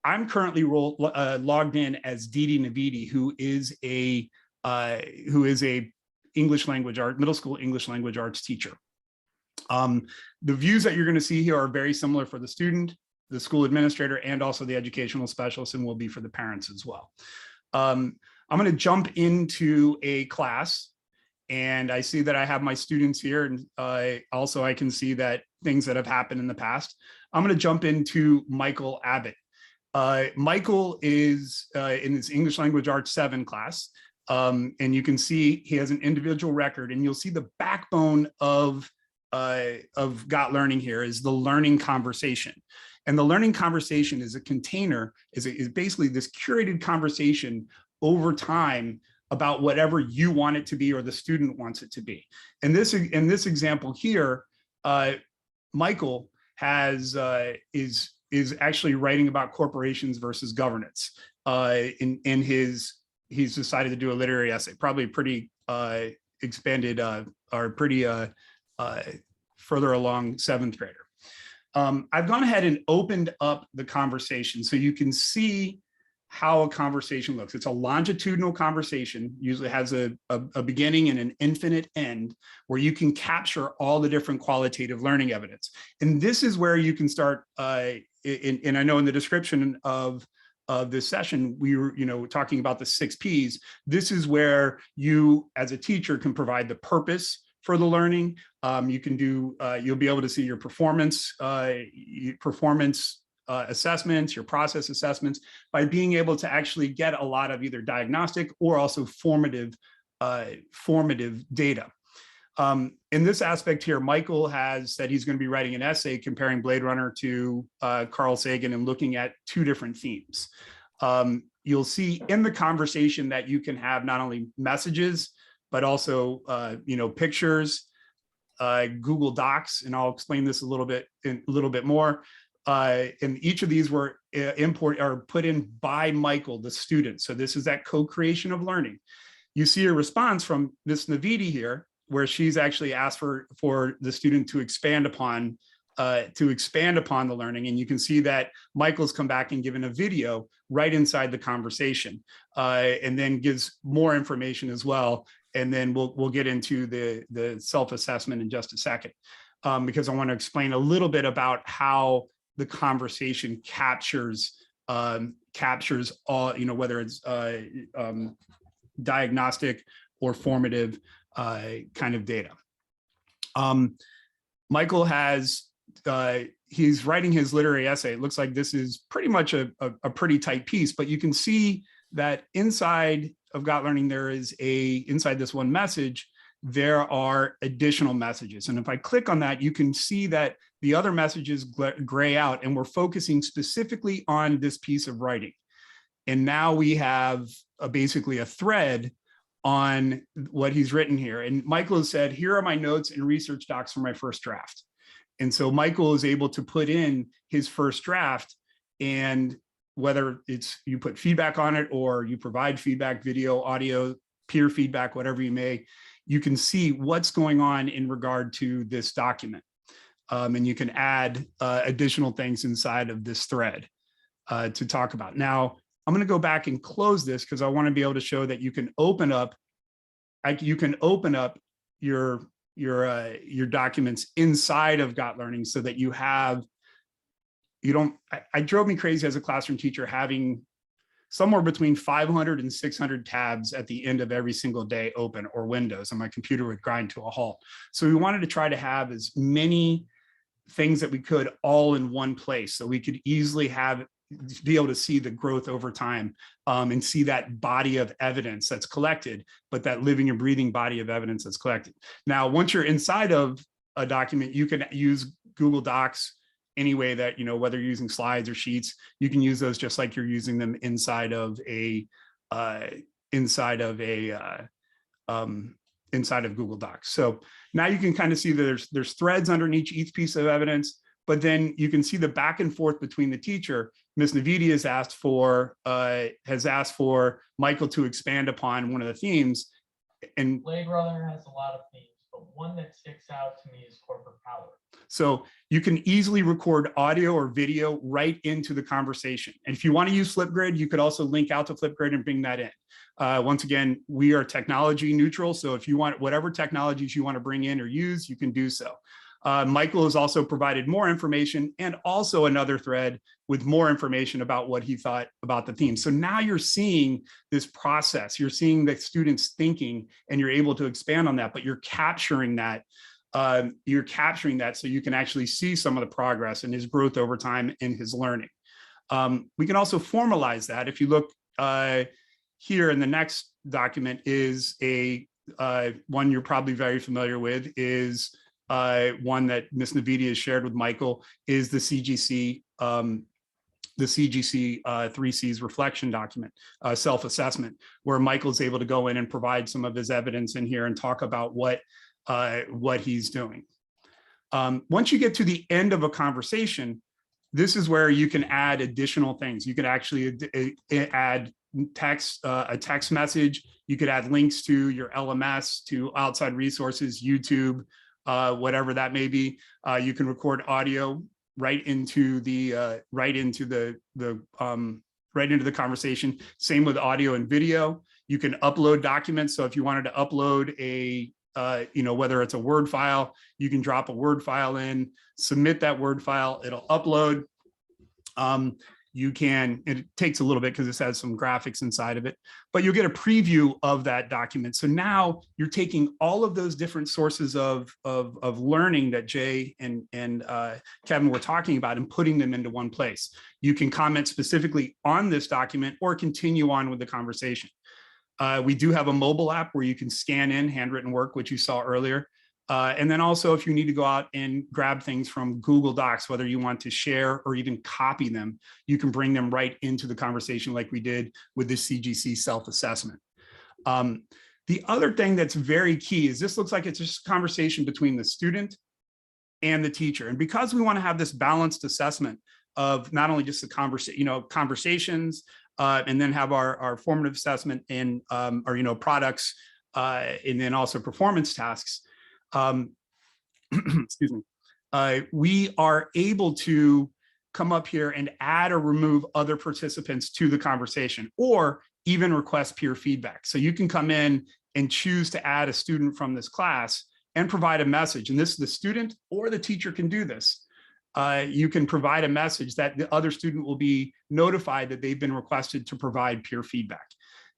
I'm currently logged in as Didi Navidi, who is a English language art, middle school English language arts teacher. The views that you're going to see here are very similar for the student, the school administrator, and also the educational specialist, and will be for the parents as well. I'm going to jump into a class. And I see that I have my students here, and also I can see that things that have happened in the past. I'm going to jump into Michael Abbott. Michael is in his English Language Arts 7 class, and you can see he has an individual record, and you'll see the backbone of Got Learning here is the learning conversation. And the learning conversation is a container, is basically this curated conversation over time about whatever you want it to be or the student wants it to be. In this example here, Michael is actually writing about corporations versus governance. He's decided to do a literary essay, probably pretty expanded or pretty further along 7th grader. I've gone ahead and opened up the conversation so you can see how a conversation looks. It's a longitudinal conversation, usually has a beginning and an infinite end where you can capture all the different qualitative learning evidence. And this is where you can start, and I know in the description of this session, we were talking about the 6 Ps. This is where you as a teacher can provide the purpose for the learning. You can do, you'll be able to see your performance assessments, your process assessments, by being able to actually get a lot of either diagnostic or also formative data. In this aspect here, Michael has said he's going to be writing an essay comparing Blade Runner to Carl Sagan and looking at 2 different themes. You'll see in the conversation that you can have not only messages, but also, pictures, Google Docs, and I'll explain this a little bit more. And each of these were put in by Michael, the student. So this is that co-creation of learning. You see a response from Ms. Navidi here, where she's actually asked for the student to expand upon the learning. And you can see that Michael's come back and given a video right inside the conversation, and then gives more information as well. And then we'll get into the self-assessment in just a second, because I want to explain a little bit about how the conversation captures all, whether it's diagnostic or formative kind of data. Michael has, he's writing his literary essay. It looks like this is pretty much a pretty tight piece, but you can see that inside of Got Learning, there is inside this one message, there are additional messages. And if I click on that, you can see that the other messages gray out, and we're focusing specifically on this piece of writing. And now we have basically a thread on what he's written here. And Michael has said, here are my notes and research docs for my first draft. And so Michael is able to put in his first draft, and whether it's you put feedback on it or you provide feedback, video, audio, peer feedback, whatever you may, you can see what's going on in regard to this document. And you can add additional things inside of this thread to talk about. Now, I'm going to go back and close this because I want to be able to show that you can open up your documents inside of Got Learning, so that you have, it drove me crazy as a classroom teacher having somewhere between 500 and 600 tabs at the end of every single day open, or windows, and my computer would grind to a halt. So we wanted to try to have as many things that we could all in one place, so we could easily be able to see the growth over time, and see that body of evidence that's collected, but that living and breathing body of evidence that's collected. Now, once you're inside of a document, you can use Google Docs any way that, whether you're using slides or sheets, you can use those just like you're using them inside of Google Docs. So now you can kind of see that there's threads underneath each piece of evidence, but then you can see the back and forth between the teacher. Ms. Navidi has asked for Michael to expand upon one of the themes. And Blade Runner has a lot of themes, but one that sticks out to me is corporate power. So you can easily record audio or video right into the conversation. And if you want to use Flipgrid, you could also link out to Flipgrid and bring that in. Once again, we are technology neutral. So if you want whatever technologies you want to bring in or use, you can do so. Michael has also provided more information, and also another thread with more information about what he thought about the theme. So now you're seeing this process, you're seeing the students thinking, and you're able to expand on that, but you're capturing that. So you can actually see some of the progress and his growth over time in his learning. We can also formalize that. If you look here in the next document is one you're probably very familiar with, is one that Ms. Navidi has shared with Michael, is the CGC 3Cs Reflection Document, self-assessment, where Michael's able to go in and provide some of his evidence in here and talk about what he's doing. Once you get to the end of a conversation, this is where you can add additional things. You could actually add text, a text message. You could add links to your LMS, to outside resources, YouTube, whatever that may be. You can record audio right into the conversation. Same with audio and video. You can upload documents. So if you wanted to upload whether it's a Word file, you can drop a Word file in, submit that Word file, it'll upload. It takes a little bit because this has some graphics inside of it, but you'll get a preview of that document. So now you're taking all of those different sources of learning that Jay and Kevin were talking about and putting them into one place. You can comment specifically on this document or continue on with the conversation. We do have a mobile app where you can scan in handwritten work, which you saw earlier. And then also, if you need to go out and grab things from Google Docs, whether you want to share or even copy them, you can bring them right into the conversation like we did with the CGC self-assessment. The other thing that's very key is this looks like it's just a conversation between the student and the teacher. And because we want to have this balanced assessment of not only just the conversations, and then have our formative assessment in or products, and then also performance tasks. Excuse me. We are able to come up here and add or remove other participants to the conversation, or even request peer feedback. So you can come in and choose to add a student from this class and provide a message. And the student or the teacher can do this. You can provide a message that the other student will be notified that they've been requested to provide peer feedback.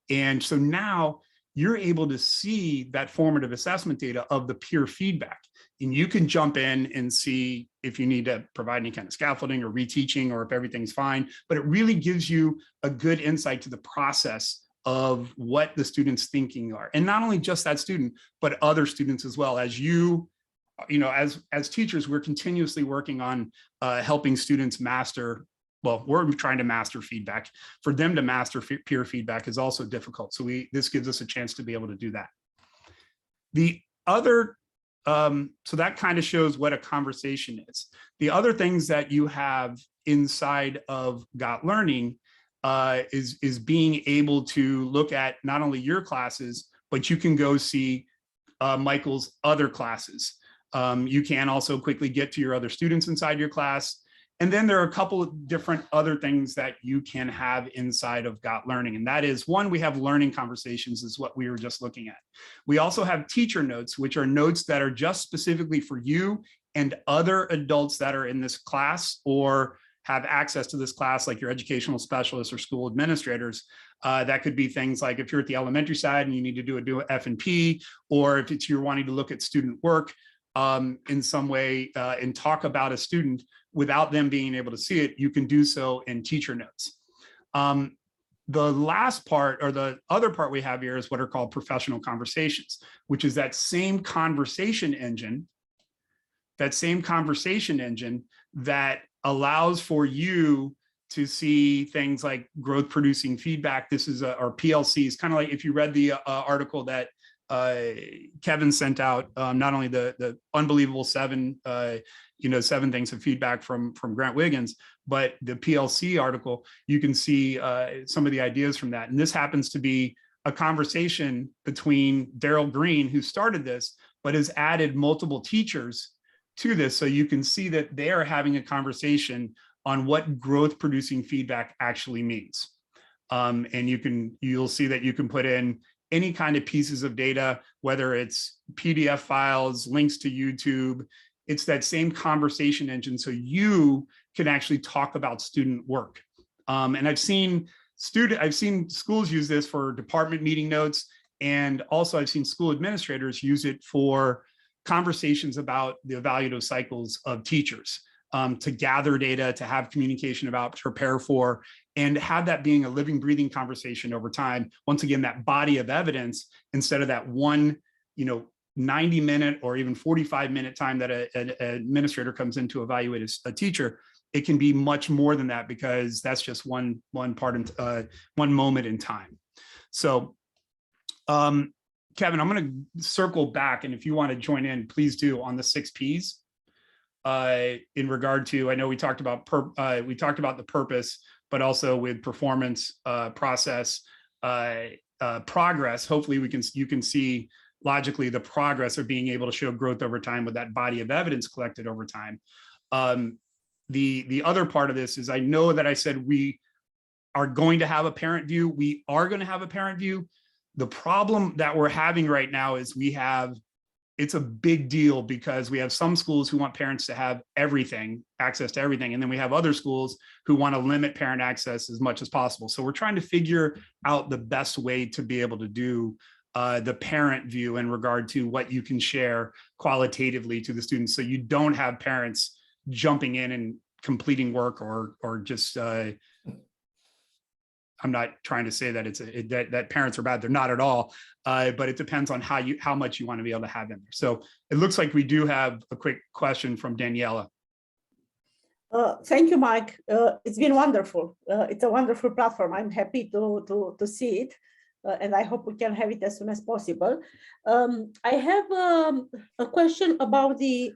And so now you're able to see that formative assessment data of the peer feedback. And you can jump in and see if you need to provide any kind of scaffolding or reteaching, or if everything's fine. But it really gives you a good insight to the process of what the students' thinking are. And not only just that student, but other students as well. As as teachers, we're continuously working on helping students master. Well, we're trying to master feedback. For them to master peer feedback is also difficult. So this gives us a chance to be able to do that. The other, so that kind of shows what a conversation is. The other things that you have inside of Git Learning is being able to look at not only your classes, but you can go see Michael's other classes. You can also quickly get to your other students inside your class. And then there are a couple of different other things that you can have inside of Git Learning. And that is, one, we have learning conversations, is what we were just looking at. We also have teacher notes, which are notes that are just specifically for you and other adults that are in this class or have access to this class, like your educational specialists or school administrators. That could be things like if you're at the elementary side and you need to do F&P, or if you're wanting to look at student work in some way and talk about a student without them being able to see it, you can do so in teacher notes. The last part, or the other part we have here, is what are called professional conversations, which is that same conversation engine that allows for you to see things like growth producing feedback. This is our PLCs, kind of like if you read the article that Kevin sent out, not only the unbelievable seven things of feedback from Grant Wiggins, but the PLC article, you can see some of the ideas from that. And this happens to be a conversation between Daryl Green, who started this, but has added multiple teachers to this. So you can see that they are having a conversation on what growth producing feedback actually means. And you'll see that you can put in any kind of pieces of data, whether it's PDF files, links to YouTube. It's that same conversation engine, so you can actually talk about student work. And I've seen schools use this for department meeting notes, and also I've seen school administrators use it for conversations about the evaluative cycles of teachers, to gather data, to have communication about, to prepare for, and have that being a living, breathing conversation over time. Once again, that body of evidence, instead of that one, 90-minute or even 45-minute time that an administrator comes in to evaluate a teacher, it can be much more than that, because that's just one moment in time. So, Kevin, I'm going to circle back, and if you want to join in, please do, on the 6 Ps. In regard to, I know we talked about the purpose, but also with performance, process, progress. Hopefully, you can see logically the progress of being able to show growth over time with that body of evidence collected over time. The other part of this is, I know that I said we are going to have a parent view. We are going to have a parent view. The problem that we're having right now is it's a big deal, because we have some schools who want parents to have access to everything. And then we have other schools who want to limit parent access as much as possible. So we're trying to figure out the best way to be able to do the parent view in regard to what you can share qualitatively to the students, so you don't have parents jumping in and completing work or just, I'm not trying to say that that parents are bad. They're not at all. But it depends on how much you want to be able to have in there. So it looks like we do have a quick question from Daniela. Thank you, Mike. It's been wonderful. It's a wonderful platform. I'm happy to see it. and I hope we can have it as soon as possible. I have a question about the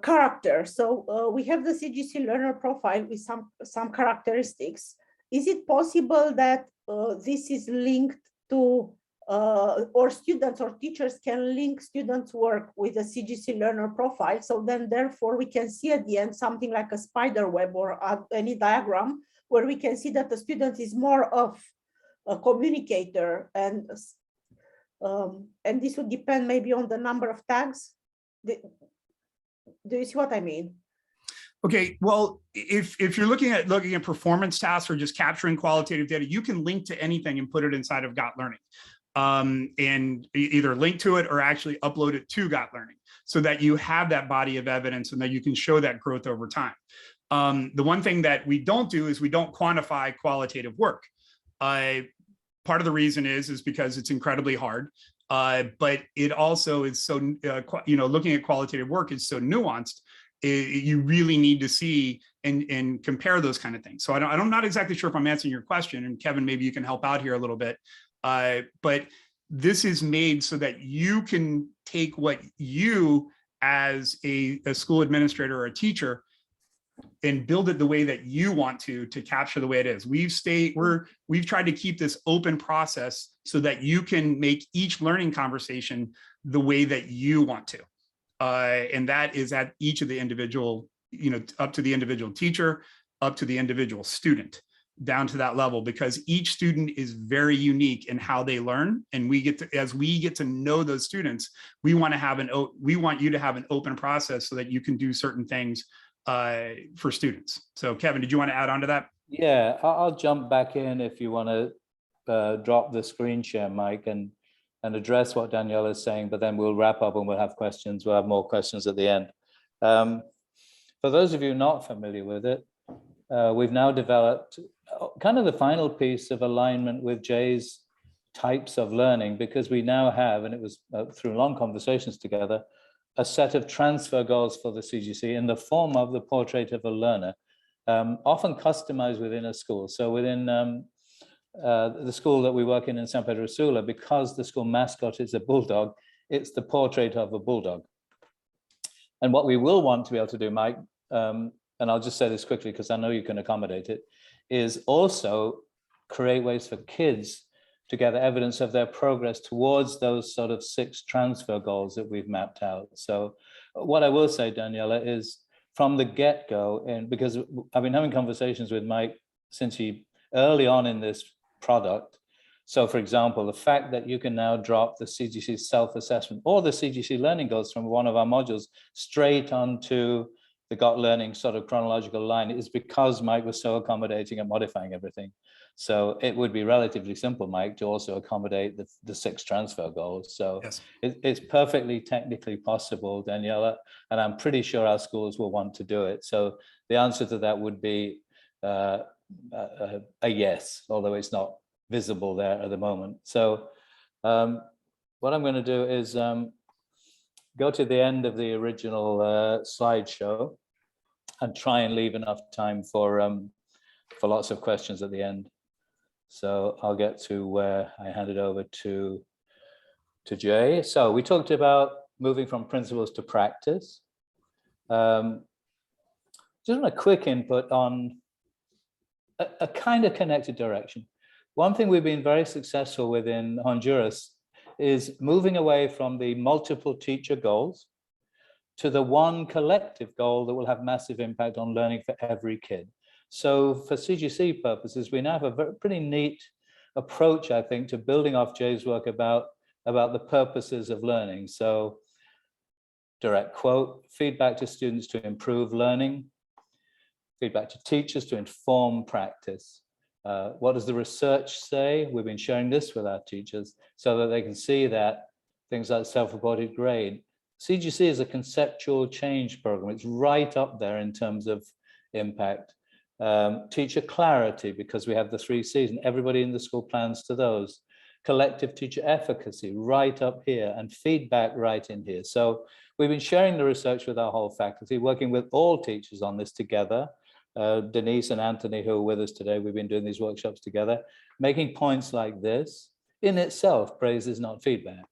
character. So we have the CGC learner profile with some characteristics. Is it possible that this is linked to, or students or teachers can link students' work with the CGC learner profile? So then therefore we can see at the end something like a spider web or any diagram where we can see that the student is more of a communicator, and this would depend maybe on the number of tags. Do you see what I mean? Okay, well, if you're looking at performance tasks or just capturing qualitative data, you can link to anything and put it inside of Git Learning, and either link to it or actually upload it to Git Learning so that you have that body of evidence and that you can show that growth over time. The one thing that we don't do is we don't quantify qualitative work. Part of the reason is because it's incredibly hard, but it also is so, looking at qualitative work is so nuanced. You really need to see and compare those kind of things. So I'm not exactly sure if I'm answering your question, and Kevin, maybe you can help out here a little bit. But this is made so that you can take what you as a school administrator or a teacher and build it the way that you want to capture the way it is. We've tried to keep this open process so that you can make each learning conversation the way that you want to. And that is at each of the individual, up to the individual teacher, up to the individual student, down to that level, because each student is very unique in how they learn. And as we get to know those students, we want you to have an open process so that you can do certain things for students. So Kevin, did you want to add on to that? Yeah, I'll jump back in if you want to drop the screen share, Mike, and address what Danielle is saying, but then we'll wrap up and we'll have questions. We'll have more questions at the end. For those of you not familiar with it, we've now developed kind of the final piece of alignment with Jay's types of learning, because we now have, and it was through long conversations together, a set of transfer goals for the CGC in the form of the portrait of a learner, often customized within a school. So within the school that we work in San Pedro Sula, because the school mascot is a bulldog, it's the portrait of a bulldog. And what we will want to be able to do, Mike, and I'll just say this quickly because I know you can accommodate it, is also create ways for kids to gather evidence of their progress towards those sort of 6 transfer goals that we've mapped out. So what I will say, Daniela, is from the get-go, and because I've been having conversations with Mike since he early on in this product. So for example, the fact that you can now drop the CGC self-assessment or the CGC learning goals from one of our modules straight onto the Git Learning sort of chronological line is because Mike was so accommodating and modifying everything. So it would be relatively simple, Mike, to also accommodate the 6 transfer goals. So yes, it's perfectly technically possible, Daniela, and I'm pretty sure our schools will want to do it. So the answer to that would be a yes, although it's not visible there at the moment. So what I'm going to do is go to the end of the original slideshow and try and leave enough time for lots of questions at the end. So I'll get to where I hand it over to Jay. So we talked about moving from principles to practice. Just want a quick input on a kind of connected direction. One thing we've been very successful with in Honduras is moving away from the multiple teacher goals to the one collective goal that will have massive impact on learning for every kid. So for CGC purposes, we now have a pretty neat approach, I think, to building off Jay's work about the purposes of learning. So direct quote, feedback to students to improve learning, feedback to teachers to inform practice. What does the research say? We've been sharing this with our teachers so that they can see that things like self-reported grade. CGC is a conceptual change program. It's right up there in terms of impact. Teacher clarity, because we have the 3 C's and everybody in the school plans to those. Collective teacher efficacy right up here, and feedback right in here. So we've been sharing the research with our whole faculty, working with all teachers on this together. Denise and Anthony, who are with us today, we've been doing these workshops together. Making points like this, in itself, praise is not feedback.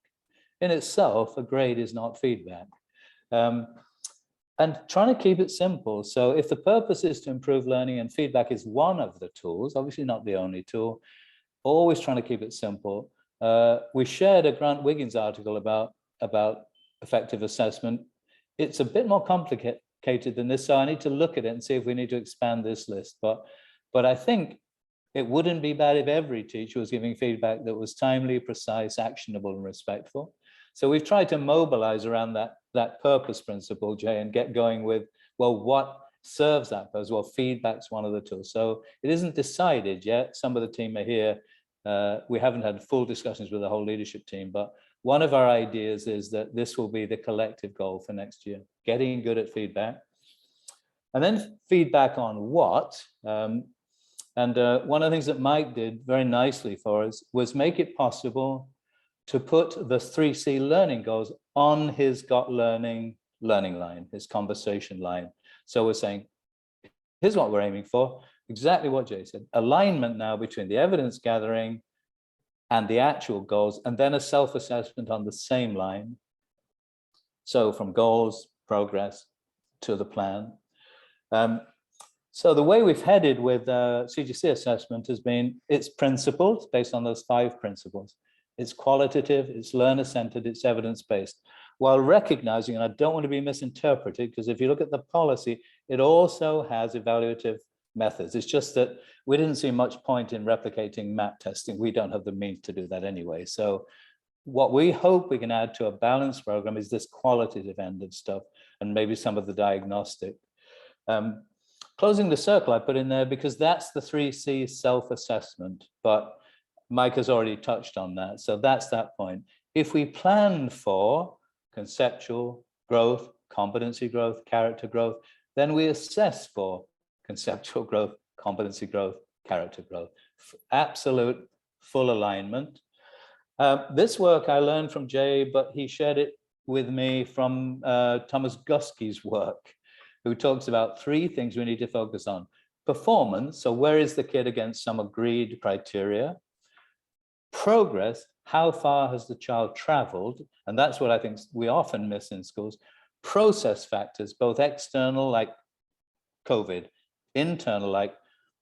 In itself, a grade is not feedback. And trying to keep it simple. So if the purpose is to improve learning and feedback is one of the tools, obviously not the only tool, always trying to keep it simple. We shared a Grant Wiggins article about effective assessment. It's a bit more complicated than this, so I need to look at it and see if we need to expand this list. But I think it wouldn't be bad if every teacher was giving feedback that was timely, precise, actionable, and respectful. So we've tried to mobilize around that purpose principle, Jay, and get going with, well, what serves that purpose? Well, feedback's one of the tools. So it isn't decided yet. Some of the team are here. We haven't had full discussions with the whole leadership team, but one of our ideas is that this will be the collective goal for next year, getting good at feedback. And then feedback on what? One of the things that Mike did very nicely for us was make it possible to put the 3C learning goals on his Got Learning line, his conversation line. So we're saying, here's what we're aiming for, exactly what Jay said, alignment now between the evidence gathering and the actual goals, and then a self-assessment on the same line. So from goals, progress to the plan. So the way we've headed with CGC assessment has been, it's principled based on those 5 principles. It's qualitative, it's learner-centered, it's evidence-based, while recognizing, and I don't want to be misinterpreted, because if you look at the policy, it also has evaluative methods. It's just that we didn't see much point in replicating map testing. We don't have the means to do that anyway. So what we hope we can add to a balanced program is this qualitative end of stuff, and maybe some of the diagnostic. Closing the circle I put in there because that's the 3C self-assessment, but Mike has already touched on that. So that's that point. If we plan for conceptual growth, competency growth, character growth, then we assess for conceptual growth, competency growth, character growth. Absolute full alignment. This work I learned from Jay, but he shared it with me from Thomas Guskey's work, who talks about 3 things we need to focus on. Performance, so where is the kid against some agreed criteria? Progress, how far has the child traveled? And that's what I think we often miss in schools. Process factors, both external like COVID, internal like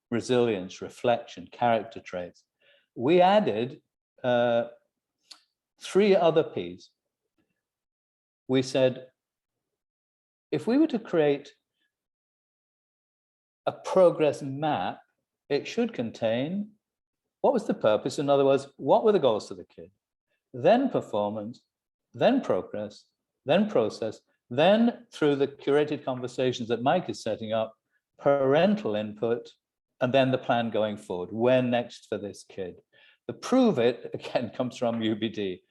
resilience, reflection, character traits. We added 3 other P's. We said, if we were to create a progress map, it should contain what was the purpose? In other words, what were the goals to the kid? Then performance, then progress, then process, then through the curated conversations that Mike is setting up, parental input, and then the plan going forward. Where next for this kid? The prove it, again, comes from UBD.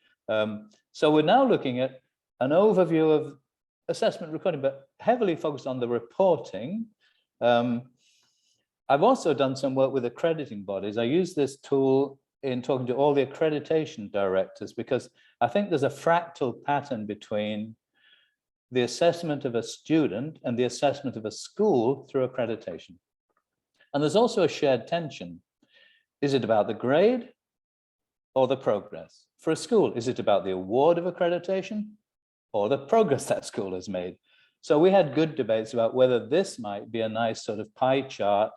So we're now looking at an overview of assessment recording, but heavily focused on the reporting. I've also done some work with accrediting bodies. I use this tool in talking to all the accreditation directors because I think there's a fractal pattern between the assessment of a student and the assessment of a school through accreditation. And there's also a shared tension. Is it about the grade or the progress? For a school, is it about the award of accreditation or the progress that school has made? So we had good debates about whether this might be a nice sort of pie chart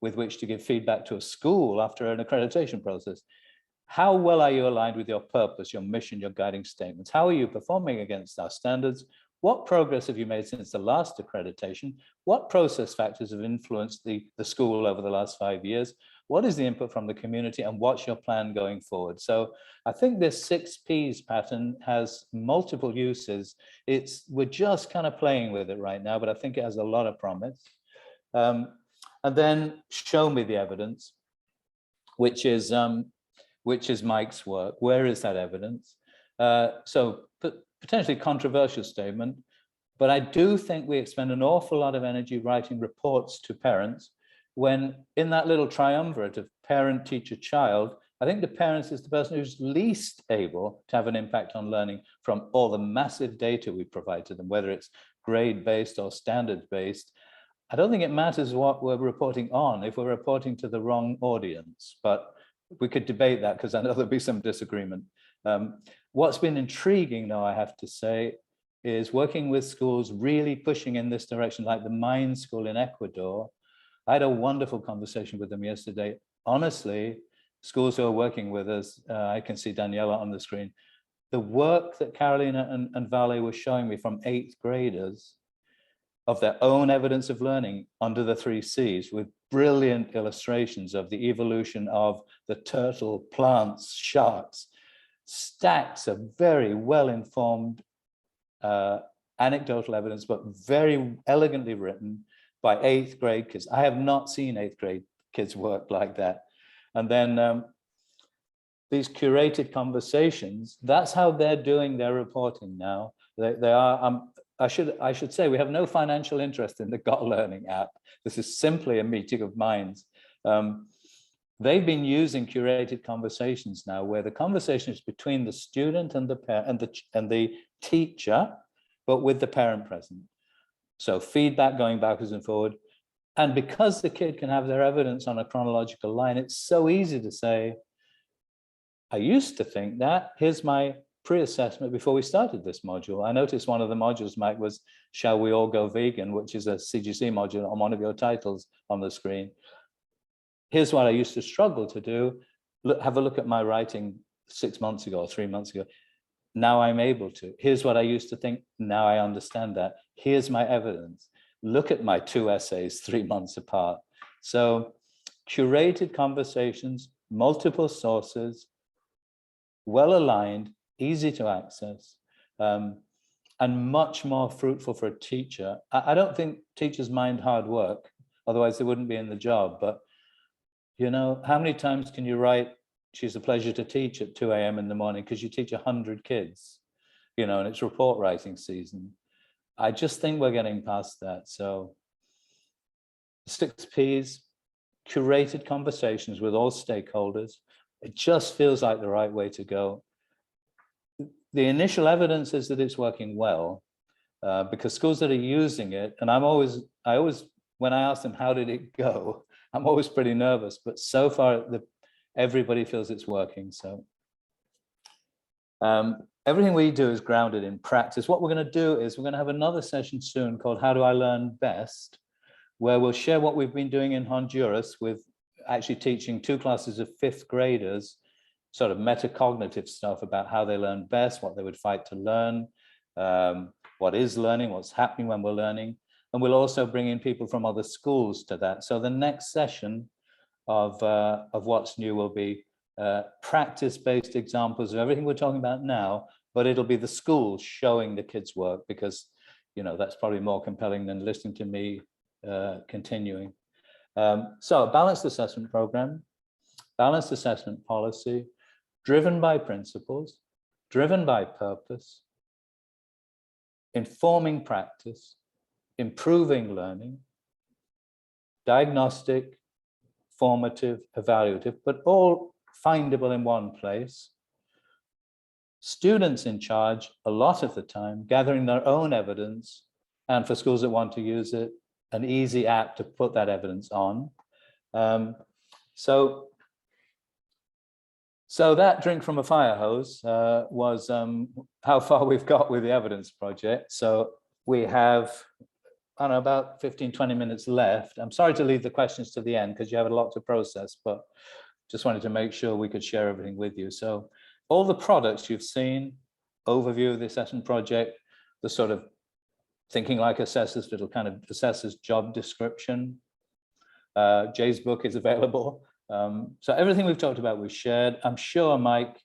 with which to give feedback to a school after an accreditation process. How well are you aligned with your purpose, your mission, your guiding statements? How are you performing against our standards? What progress have you made since the last accreditation? What process factors have influenced the school over the last 5 years? What is the input from the community and what's your plan going forward? So I think this 6 Ps pattern has multiple uses. We're just kind of playing with it right now, but I think it has a lot of promise. And then show me the evidence, which is Mike's work. Where is that evidence? So potentially controversial statement, but I do think we expend an awful lot of energy writing reports to parents when in that little triumvirate of parent, teacher, child, I think the parents is the person who's least able to have an impact on learning from all the massive data we provide to them, whether it's grade-based or standard-based. I don't think it matters what we're reporting on if we're reporting to the wrong audience, but we could debate that because I know there'll be some disagreement. What's been intriguing, though, I have to say, is working with schools really pushing in this direction, like the Mine School in Ecuador. I had a wonderful conversation with them yesterday. Honestly, schools who are working with us, I can see Daniela on the screen, the work that Carolina and Vale were showing me from 8th graders of their own evidence of learning under the 3 Cs with brilliant illustrations of the evolution of the turtle, plants, sharks, stacks of very well-informed anecdotal evidence, but very elegantly written by 8th grade kids. I have not seen 8th grade kids work like that. And then these curated conversations, that's how they're doing their reporting now. They are, I should say, we have no financial interest in the Got Learning app. This is simply a meeting of minds. They've been using curated conversations now, where the conversation is between the student and the parent and the teacher, but with the parent present. So feedback going backwards and forward. And because the kid can have their evidence on a chronological line, it's so easy to say, I used to think that, here's my pre-assessment before we started this module. I noticed one of the modules, Mike, was Shall We All Go Vegan, which is a CGC module on one of your titles on the screen. Here's what I used to struggle to do. Have a look at my writing 6 months ago, or 3 months ago. Now I'm able to. Here's what I used to think. Now I understand that. Here's my evidence. Look at my 2 essays 3 months apart. So curated conversations, multiple sources, well-aligned, easy to access, and much more fruitful for a teacher. I don't think teachers mind hard work, otherwise they wouldn't be in the job. But you know, how many times can you write, she's a pleasure to teach at 2 a.m. in the morning because you teach 100 kids, you know, and it's report writing season. I just think we're getting past that. So 6 Ps, curated conversations with all stakeholders. It just feels like the right way to go. The initial evidence is that it's working well, because schools that are using it, and I always, when I ask them, how did it go? I'm always pretty nervous, but so far everybody feels it's working. So everything we do is grounded in practice. What we're going to do is we're going to have another session soon called How Do I Learn Best, where we'll share what we've been doing in Honduras with actually teaching 2 classes of 5th graders, sort of metacognitive stuff about how they learn best, what they would fight to learn, what is learning, what's happening when we're learning. And we'll also bring in people from other schools to that. So the next session of What's New will be practice-based examples of everything we're talking about now, but it'll be the schools showing the kids work, because, you know, that's probably more compelling than listening to me continuing. So a balanced assessment program, balanced assessment policy, driven by principles, driven by purpose, informing practice, improving learning, diagnostic, formative, evaluative, but all findable in one place. Students in charge a lot of the time, gathering their own evidence, and for schools that want to use it, an easy app to put that evidence on. So that drink from a fire hose was how far we've got with the evidence project. So we have, I don't know, about 15, 20 minutes left. I'm sorry to leave the questions to the end because you have a lot to process, but just wanted to make sure we could share everything with you. So all the products you've seen, overview of the assessment project, the sort of thinking like assessors, little kind of assessors job description. Jay's book is available. So everything we've talked about, we've shared. I'm sure, Mike,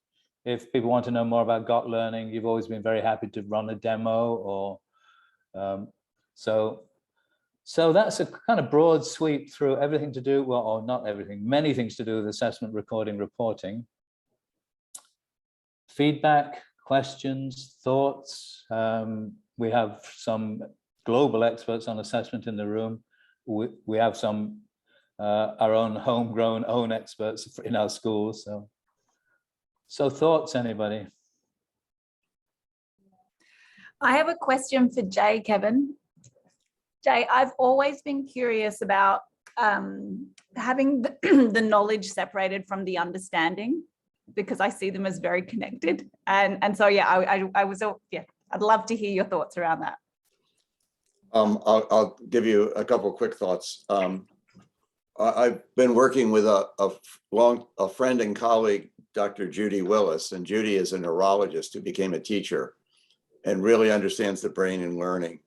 if people want to know more about Got Learning, you've always been very happy to run a demo, or so that's a kind of broad sweep through everything to do, well, or not everything, many things to do with assessment, recording, reporting. Feedback, questions, thoughts. We have some global experts on assessment in the room. We have some our own homegrown experts in our schools. So thoughts, anybody? I have a question for Jay, Kevin. Jay, I've always been curious about having the knowledge separated from the understanding, because I see them as very connected. And so, yeah, I'd love to hear your thoughts around that. I'll give you a couple of quick thoughts. I've been working with a friend and colleague, Dr. Judy Willis, and Judy is a neurologist who became a teacher and really understands the brain and learning.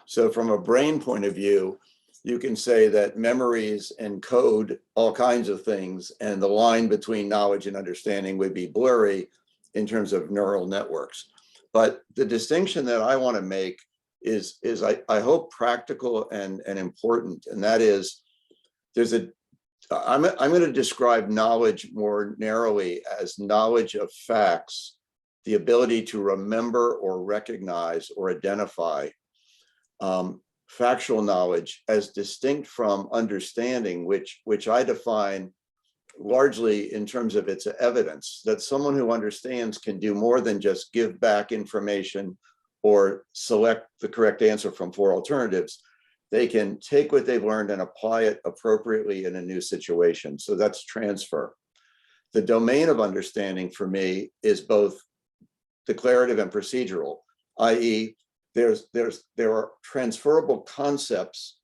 So from a brain point of view, you can say that memories encode all kinds of things, and the line between knowledge and understanding would be blurry in terms of neural networks. But the distinction that I want to make is I hope practical and important, and that is I'm going to describe knowledge more narrowly as knowledge of facts, the ability to remember or recognize or identify. Factual knowledge as distinct from understanding, which I define largely in terms of its evidence, that someone who understands can do more than just give back information or select the correct answer from 4 alternatives. They can take what they've learned and apply it appropriately in a new situation. So that's transfer. The domain of understanding for me is both declarative and procedural, i.e., there are transferable concepts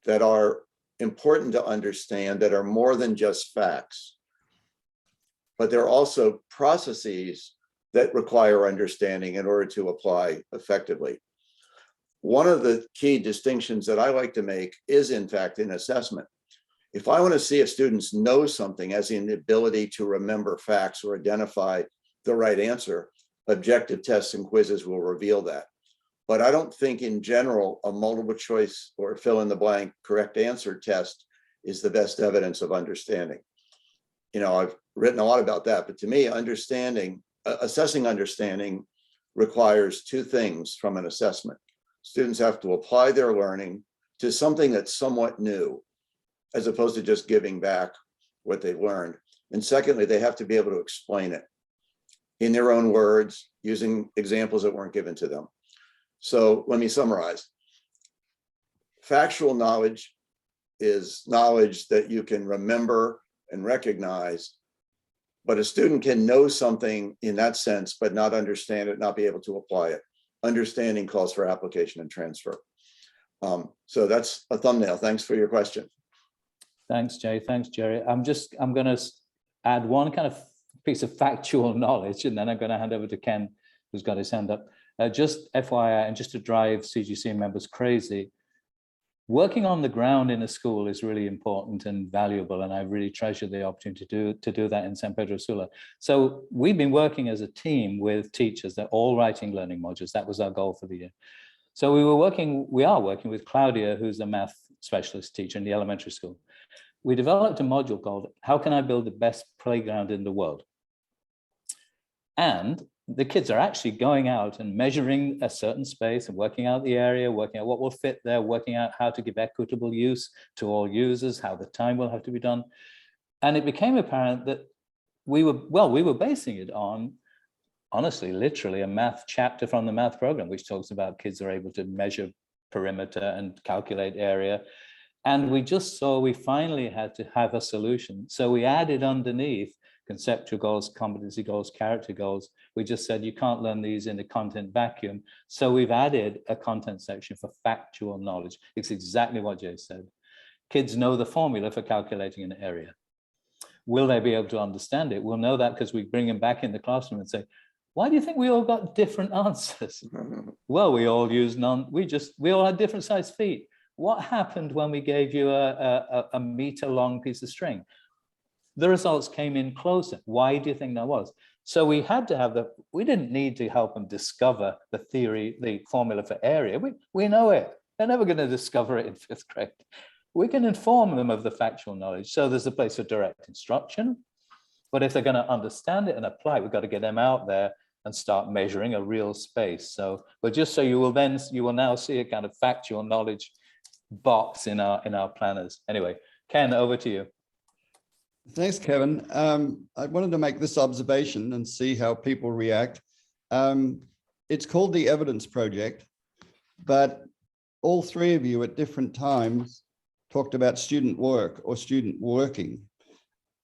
that are important to understand that are more than just facts, but there are also processes that require understanding in order to apply effectively. One of the key distinctions that I like to make is, in fact, in assessment. If I want to see if students know something, as in the ability to remember facts or identify the right answer, objective tests and quizzes will reveal that. But I don't think in general, a multiple choice or fill in the blank correct answer test is the best evidence of understanding. You know, I've written a lot about that, but to me, assessing understanding requires 2 things from an assessment. Students have to apply their learning to something that's somewhat new, as opposed to just giving back what they've learned. And secondly, they have to be able to explain it in their own words, using examples that weren't given to them. So let me summarize. Factual knowledge is knowledge that you can remember and recognize, but a student can know something in that sense, but not understand it, not be able to apply it. Understanding calls for application and transfer. So that's a thumbnail. Thanks for your question. Thanks, Jay. Thanks, Jerry. I'm going to add one kind of piece of factual knowledge, and then I'm going to hand over to Ken, who's got his hand up. Just FYI, and just to drive CGC members crazy, working on the ground in a school is really important and valuable, and I really treasure the opportunity to do that in San Pedro Sula. So we've been working as a team with teachers. They're all writing learning modules. That was our goal for the year. So we are working with Claudia, who's a math specialist teacher in the elementary school. We developed a module called How Can I Build the Best Playground in the World? And the kids are actually going out and measuring a certain space and working out the area, working out what will fit there, working out how to give equitable use to all users, how the time will have to be done. And it became apparent that we were basing it on, honestly, literally a math chapter from the math program, which talks about kids are able to measure perimeter and calculate area. And we just saw we finally had to have a solution. So we added underneath conceptual goals, competency goals, character goals. We just said you can't learn these in a content vacuum. So we've added a content section for factual knowledge. It's exactly what Jay said. Kids know the formula for calculating an area. Will they be able to understand it? We'll know that because we bring them back in the classroom and say, why do you think we all got different answers? Well, we all use we all had different size feet. What happened when we gave you a meter long piece of string? The results came in closer. Why do you think that was? So we had to have we didn't need to help them discover the theory, the formula for area. We know it. They're never going to discover it in 5th grade. We can inform them of the factual knowledge. So there's a place for direct instruction. But if they're going to understand it and apply it, we've got to get them out there and start measuring a real space. So, but just so you will now see a kind of factual knowledge box in our planners. Anyway, Ken, over to you. Thanks, Kevin. I wanted to make this observation and see how people react. It's called the Evidence Project, but all three of you at different times talked about student work or student working.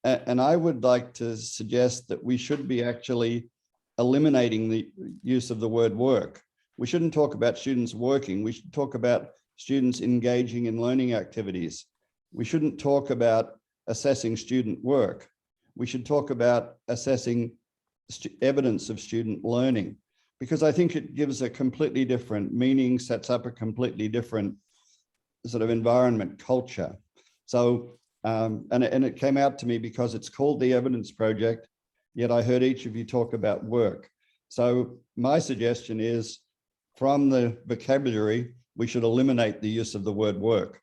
And I would like to suggest that we should be actually eliminating the use of the word work. We shouldn't talk about students working. We should talk about students engaging in learning activities. We shouldn't talk about assessing student work. We should talk about assessing evidence of student learning, because I think it gives a completely different meaning, sets up a completely different sort of environment, culture. So, and it came out to me because it's called the Evidence Project, yet I heard each of you talk about work. So my suggestion is, from the vocabulary, we should eliminate the use of the word work.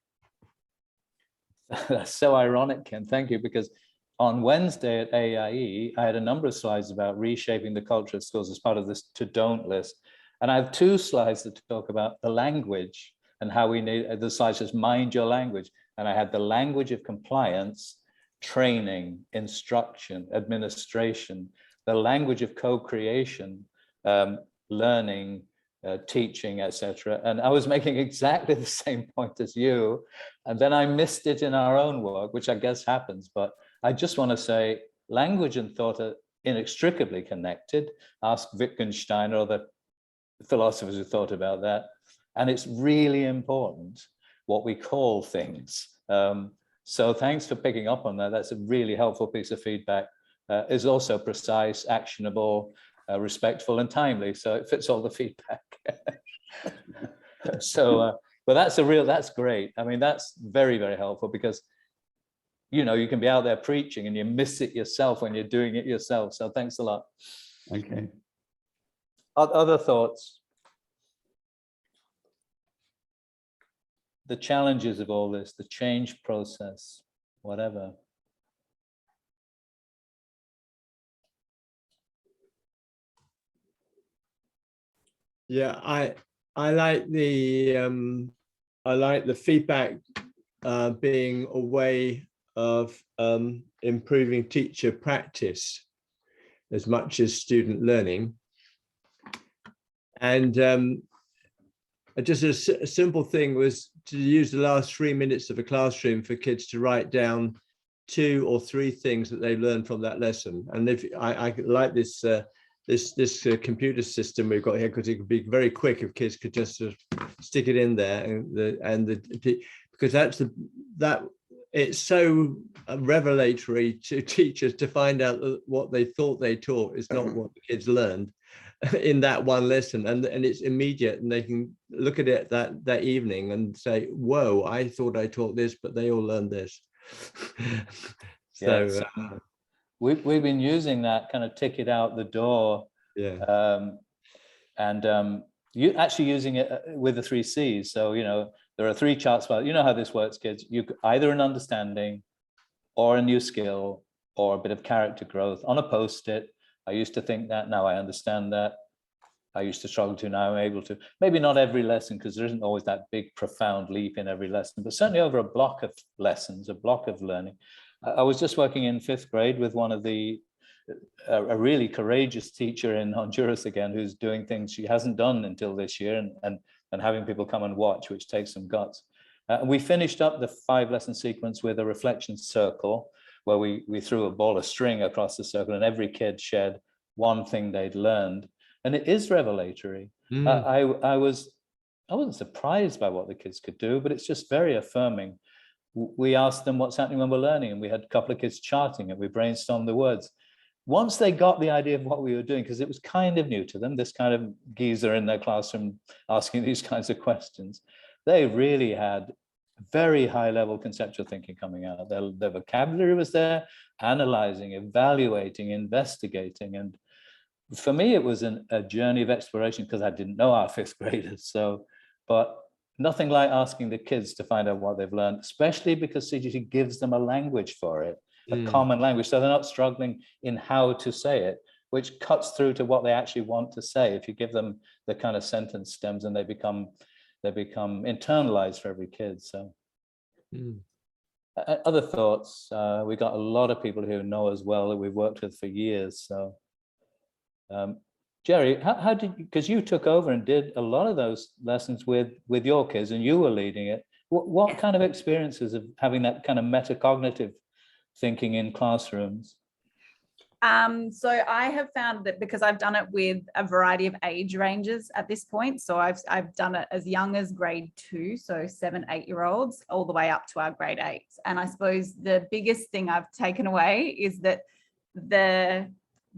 That's so ironic, Ken. Thank you, because on Wednesday at AIE, I had a number of slides about reshaping the culture of schools as part of this to-don't list. And I have 2 slides that talk about the language and how we need, the slide says mind your language. And I had the language of compliance, training, instruction, administration, the language of co-creation, learning, teaching, etc. And I was making exactly the same point as you. And then I missed it in our own work, which I guess happens. But I just want to say language and thought are inextricably connected. Ask Wittgenstein or other philosophers who thought about that. And it's really important what we call things. So thanks for picking up on that. That's a really helpful piece of feedback. Is also precise, actionable, respectful and timely. So it fits all the feedback. So, but that's great. I mean, that's very, very helpful, because you know, you can be out there preaching and you miss it yourself when you're doing it yourself. So thanks a lot. Okay. Other thoughts? The challenges of all this, the change process, whatever. Yeah, I like the feedback being a way of improving teacher practice as much as student learning. And just a simple thing was to use the last 3 minutes of a classroom for kids to write down 2 or 3 things that they learned from that lesson. And if I like this this computer system we've got here, because it could be very quick if kids could just sort of stick it in there, because it's so revelatory to teachers to find out that what they thought they taught is not what the kids learned in that one lesson, and it's immediate, and they can look at it that evening and say, whoa, I thought I taught this, but they all learned this. So yes. We've been using that kind of ticket out the door. yeah. You actually using it with the 3 C's. So, you know, there are 3 charts, but you know how this works, kids. You either an understanding or a new skill or a bit of character growth on a post-it. I used to think that, now I understand that. I used to struggle to, now I'm able to. Maybe not every lesson, because there isn't always that big profound leap in every lesson, but certainly over a block of lessons, a block of learning. I was just working in 5th grade with one of a really courageous teacher in Honduras again, who's doing things she hasn't done until this year, and having people come and watch, which takes some guts. We finished up the 5-lesson sequence with a reflection circle, where we threw a ball of string across the circle, and every kid shared one thing they'd learned. And it is revelatory. I wasn't surprised by what the kids could do, but it's just very affirming. We asked them what's happening when we're learning, and we had a couple of kids charting it. We brainstormed the words. Once they got the idea of what we were doing, because it was kind of new to them, this kind of geezer in their classroom asking these kinds of questions, they really had very high level conceptual thinking coming out. Their vocabulary was there, analyzing, evaluating, investigating. And for me, it was a journey of exploration, because I didn't know our 5th graders. So, but nothing like asking the kids to find out what they've learned, especially because CGC gives them a language for it, a common language. So they're not struggling in how to say it, which cuts through to what they actually want to say. If you give them the kind of sentence stems, and they become internalized for every kid. So other thoughts? We got a lot of people who know us well, that we've worked with for years. So Jerry, how did you, because you took over and did a lot of those lessons with your kids and you were leading it. What kind of experiences of having that kind of metacognitive thinking in classrooms? So I have found that because I've done it with a variety of age ranges at this point. So I've done it as young as grade 2, so 7, 8-year-olds, all the way up to our grade 8s. And I suppose the biggest thing I've taken away is that the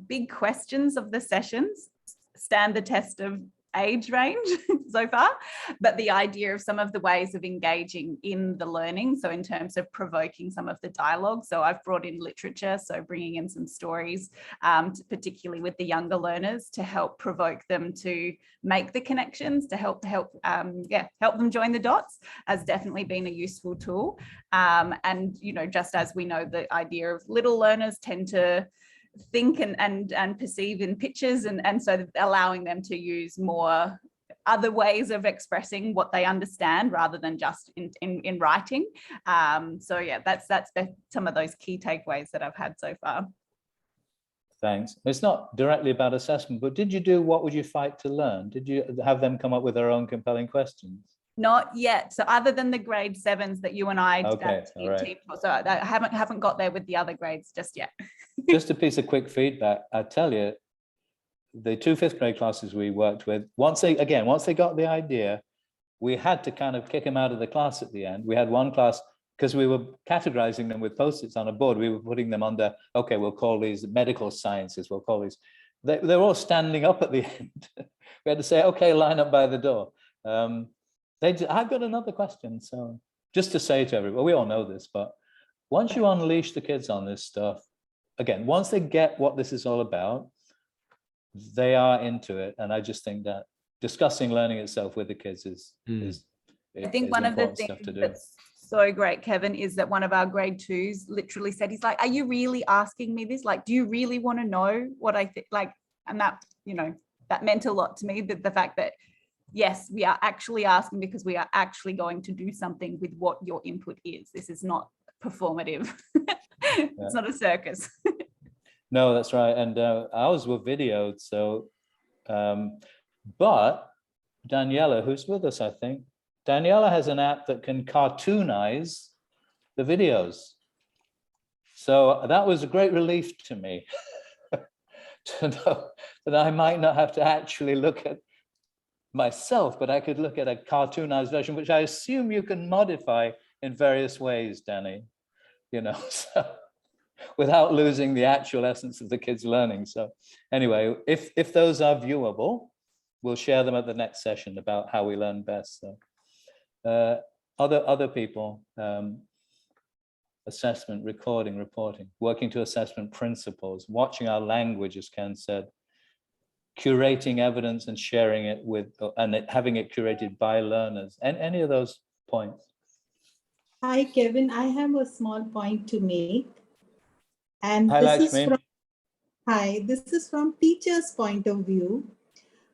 big questions of the sessions stand the test of age range so far, but the idea of some of the ways of engaging in the learning, so in terms of provoking some of the dialogue, so I've brought in literature, so bringing in some stories, particularly with the younger learners, to help provoke them to make the connections, to help them join the dots, has definitely been a useful tool. And just as we know, the idea of little learners tend to think and perceive in pictures, and so allowing them to use more other ways of expressing what they understand rather than just in writing. So yeah, that's some of those key takeaways that I've had so far. Thanks. It's not directly about assessment, but did you do what would you fight to learn? Did you have them come up with their own compelling questions? Not yet. So other than the grade 7s that you and I so I haven't got there with the other grades just yet. Just a piece of quick feedback. I tell you, the 2 5th grade classes we worked with, once they got the idea, we had to kind of kick them out of the class at the end. We had one class, because we were categorizing them with post-its on a board, we were putting them under, okay, we'll call these medical sciences, we'll call these, they're all standing up at the end. We had to say, okay, line up by the door. I've got another question. So just to say to everyone, we all know this, but once you unleash the kids on this stuff, again, once they get what this is all about, they are into it. And I just think that discussing learning itself with the kids is I think one of the things that's so great, Kevin, is that one of our grade 2s literally said, he's like, are you really asking me this? Like, do you really want to know what I think? Like, and that, that meant a lot to me, that the fact that, yes, we are actually asking because we are actually going to do something with what your input is. This is not performative. It's not a circus. No, that's right. And ours were videoed. So, but Daniela, who's with us, I think, Daniela has an app that can cartoonize the videos. So that was a great relief to me to know that I might not have to actually look at myself, but I could look at a cartoonized version, which I assume you can modify in various ways, Danny, so without losing the actual essence of the kids learning. So anyway, if those are viewable, we'll share them at the next session about how we learn best. So other people, assessment, recording, reporting, working to assessment principles, watching our language, as Ken said, curating evidence and sharing it with, having it curated by learners, and any of those points. Hi, Kevin. I have a small point to make. And Hi, this is from teachers' point of view.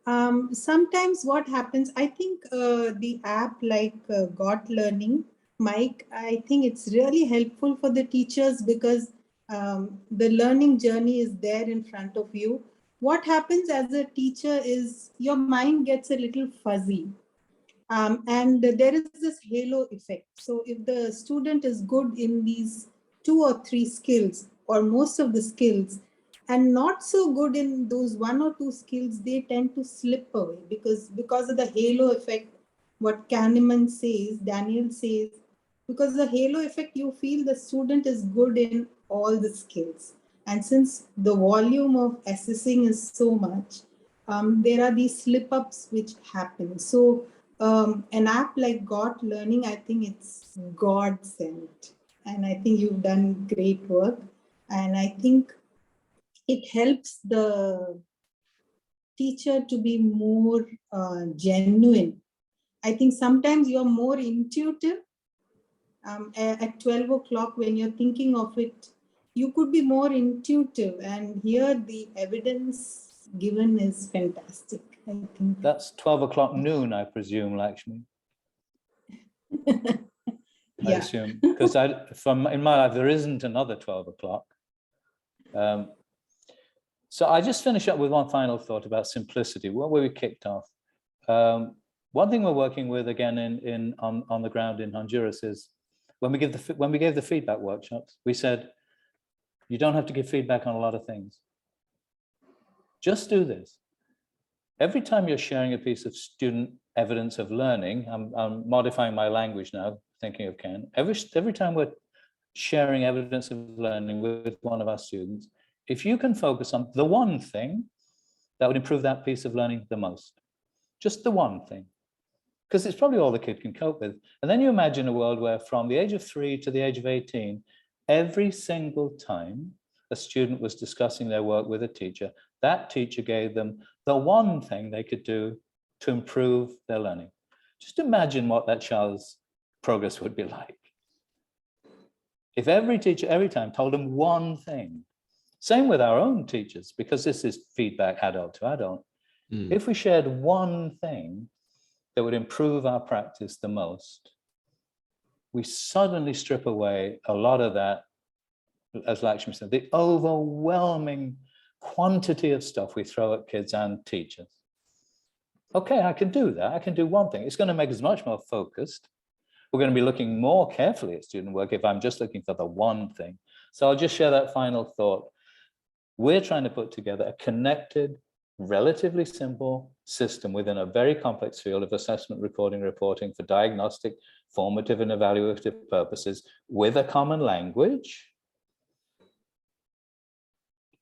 Sometimes what happens, I think the app like Git Learning, Mike, I think it's really helpful for the teachers because the learning journey is there in front of you. What happens as a teacher is your mind gets a little fuzzy. And there is this halo effect. So if the student is good in these 2 or 3 skills or most of the skills and not so good in those 1 or 2 skills, they tend to slip away because of the halo effect, what Kahneman says, Daniel says, because of the halo effect, you feel the student is good in all the skills. And since the volume of assessing is so much, there are these slip-ups which happen. So an app like Git Learning, I think it's God sent. And I think you've done great work. And I think it helps the teacher to be more genuine. I think sometimes you're more intuitive. At 12 o'clock, when you're thinking of it, you could be more intuitive. And here the evidence given is fantastic, I think. That's 12 o'clock noon, I presume, Lakshmi. Yeah. I assume, because in my life, there isn't another 12 o'clock. So I just finish up with one final thought about simplicity. What were we kicked off? One thing we're working with again on the ground in Honduras is when we gave the feedback workshops, we said, you don't have to give feedback on a lot of things. Just do this. Every time you're sharing a piece of student evidence of learning, I'm modifying my language now, thinking of Ken. Every time we're sharing evidence of learning with one of our students, if you can focus on the one thing that would improve that piece of learning the most, just the one thing, because it's probably all the kid can cope with. And then you imagine a world where from the age of 3 to the age of 18, every single time a student was discussing their work with a teacher, that teacher gave them the one thing they could do to improve their learning. Just imagine what that child's progress would be like. If every teacher, every time, told them one thing. Same with our own teachers, because this is feedback adult to adult. If we shared one thing that would improve our practice the most, we suddenly strip away a lot of that, as Lakshmi said, the overwhelming quantity of stuff we throw at kids and teachers. Okay, I can do that. I can do one thing. It's going to make us much more focused. We're going to be looking more carefully at student work if I'm just looking for the one thing. So I'll just share that final thought. We're trying to put together a connected, relatively simple system within a very complex field of assessment, recording, reporting for diagnostic, formative, and evaluative purposes with a common language.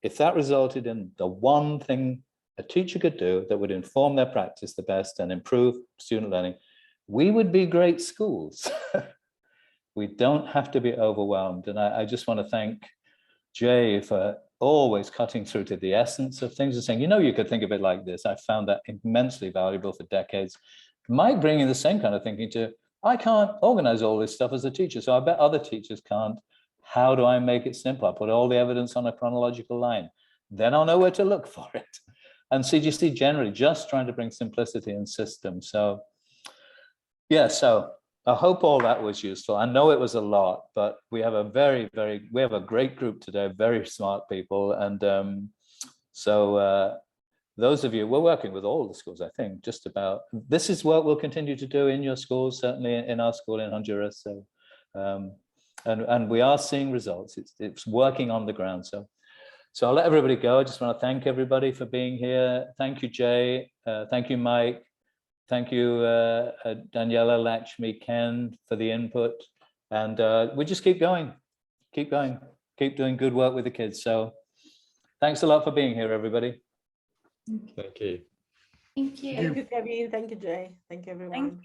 If that resulted in the one thing a teacher could do that would inform their practice the best and improve student learning, we would be great schools. We don't have to be overwhelmed. And I just want to thank Jay for always cutting through to the essence of things and saying, you know, you could think of it like this. I found that immensely valuable for decades. Mike bringing the same kind of thinking to, I can't organize all this stuff as a teacher, so I bet other teachers can't. How do I make it simple? I put all the evidence on a chronological line. Then I'll know where to look for it. And CGC generally just trying to bring simplicity and system. So yeah, so I hope all that was useful. I know it was a lot, but we have a we have a great group today, very smart people. And those of you, we're working with all the schools, I think, just about. This is what we'll continue to do in your schools, certainly in our school in Honduras. So, and we are seeing results. It's working on the ground. So I'll let everybody go. I just want to thank everybody for being here. Thank you, Jay. Thank you, Mike. Thank you, Daniela, Lakshmi, Ken, for the input. And we just keep going, keep doing good work with the kids. So thanks a lot for being here, everybody. Thank you. Thank you. Thank you, Kevin. Thank you, Jay. Thank you, everyone.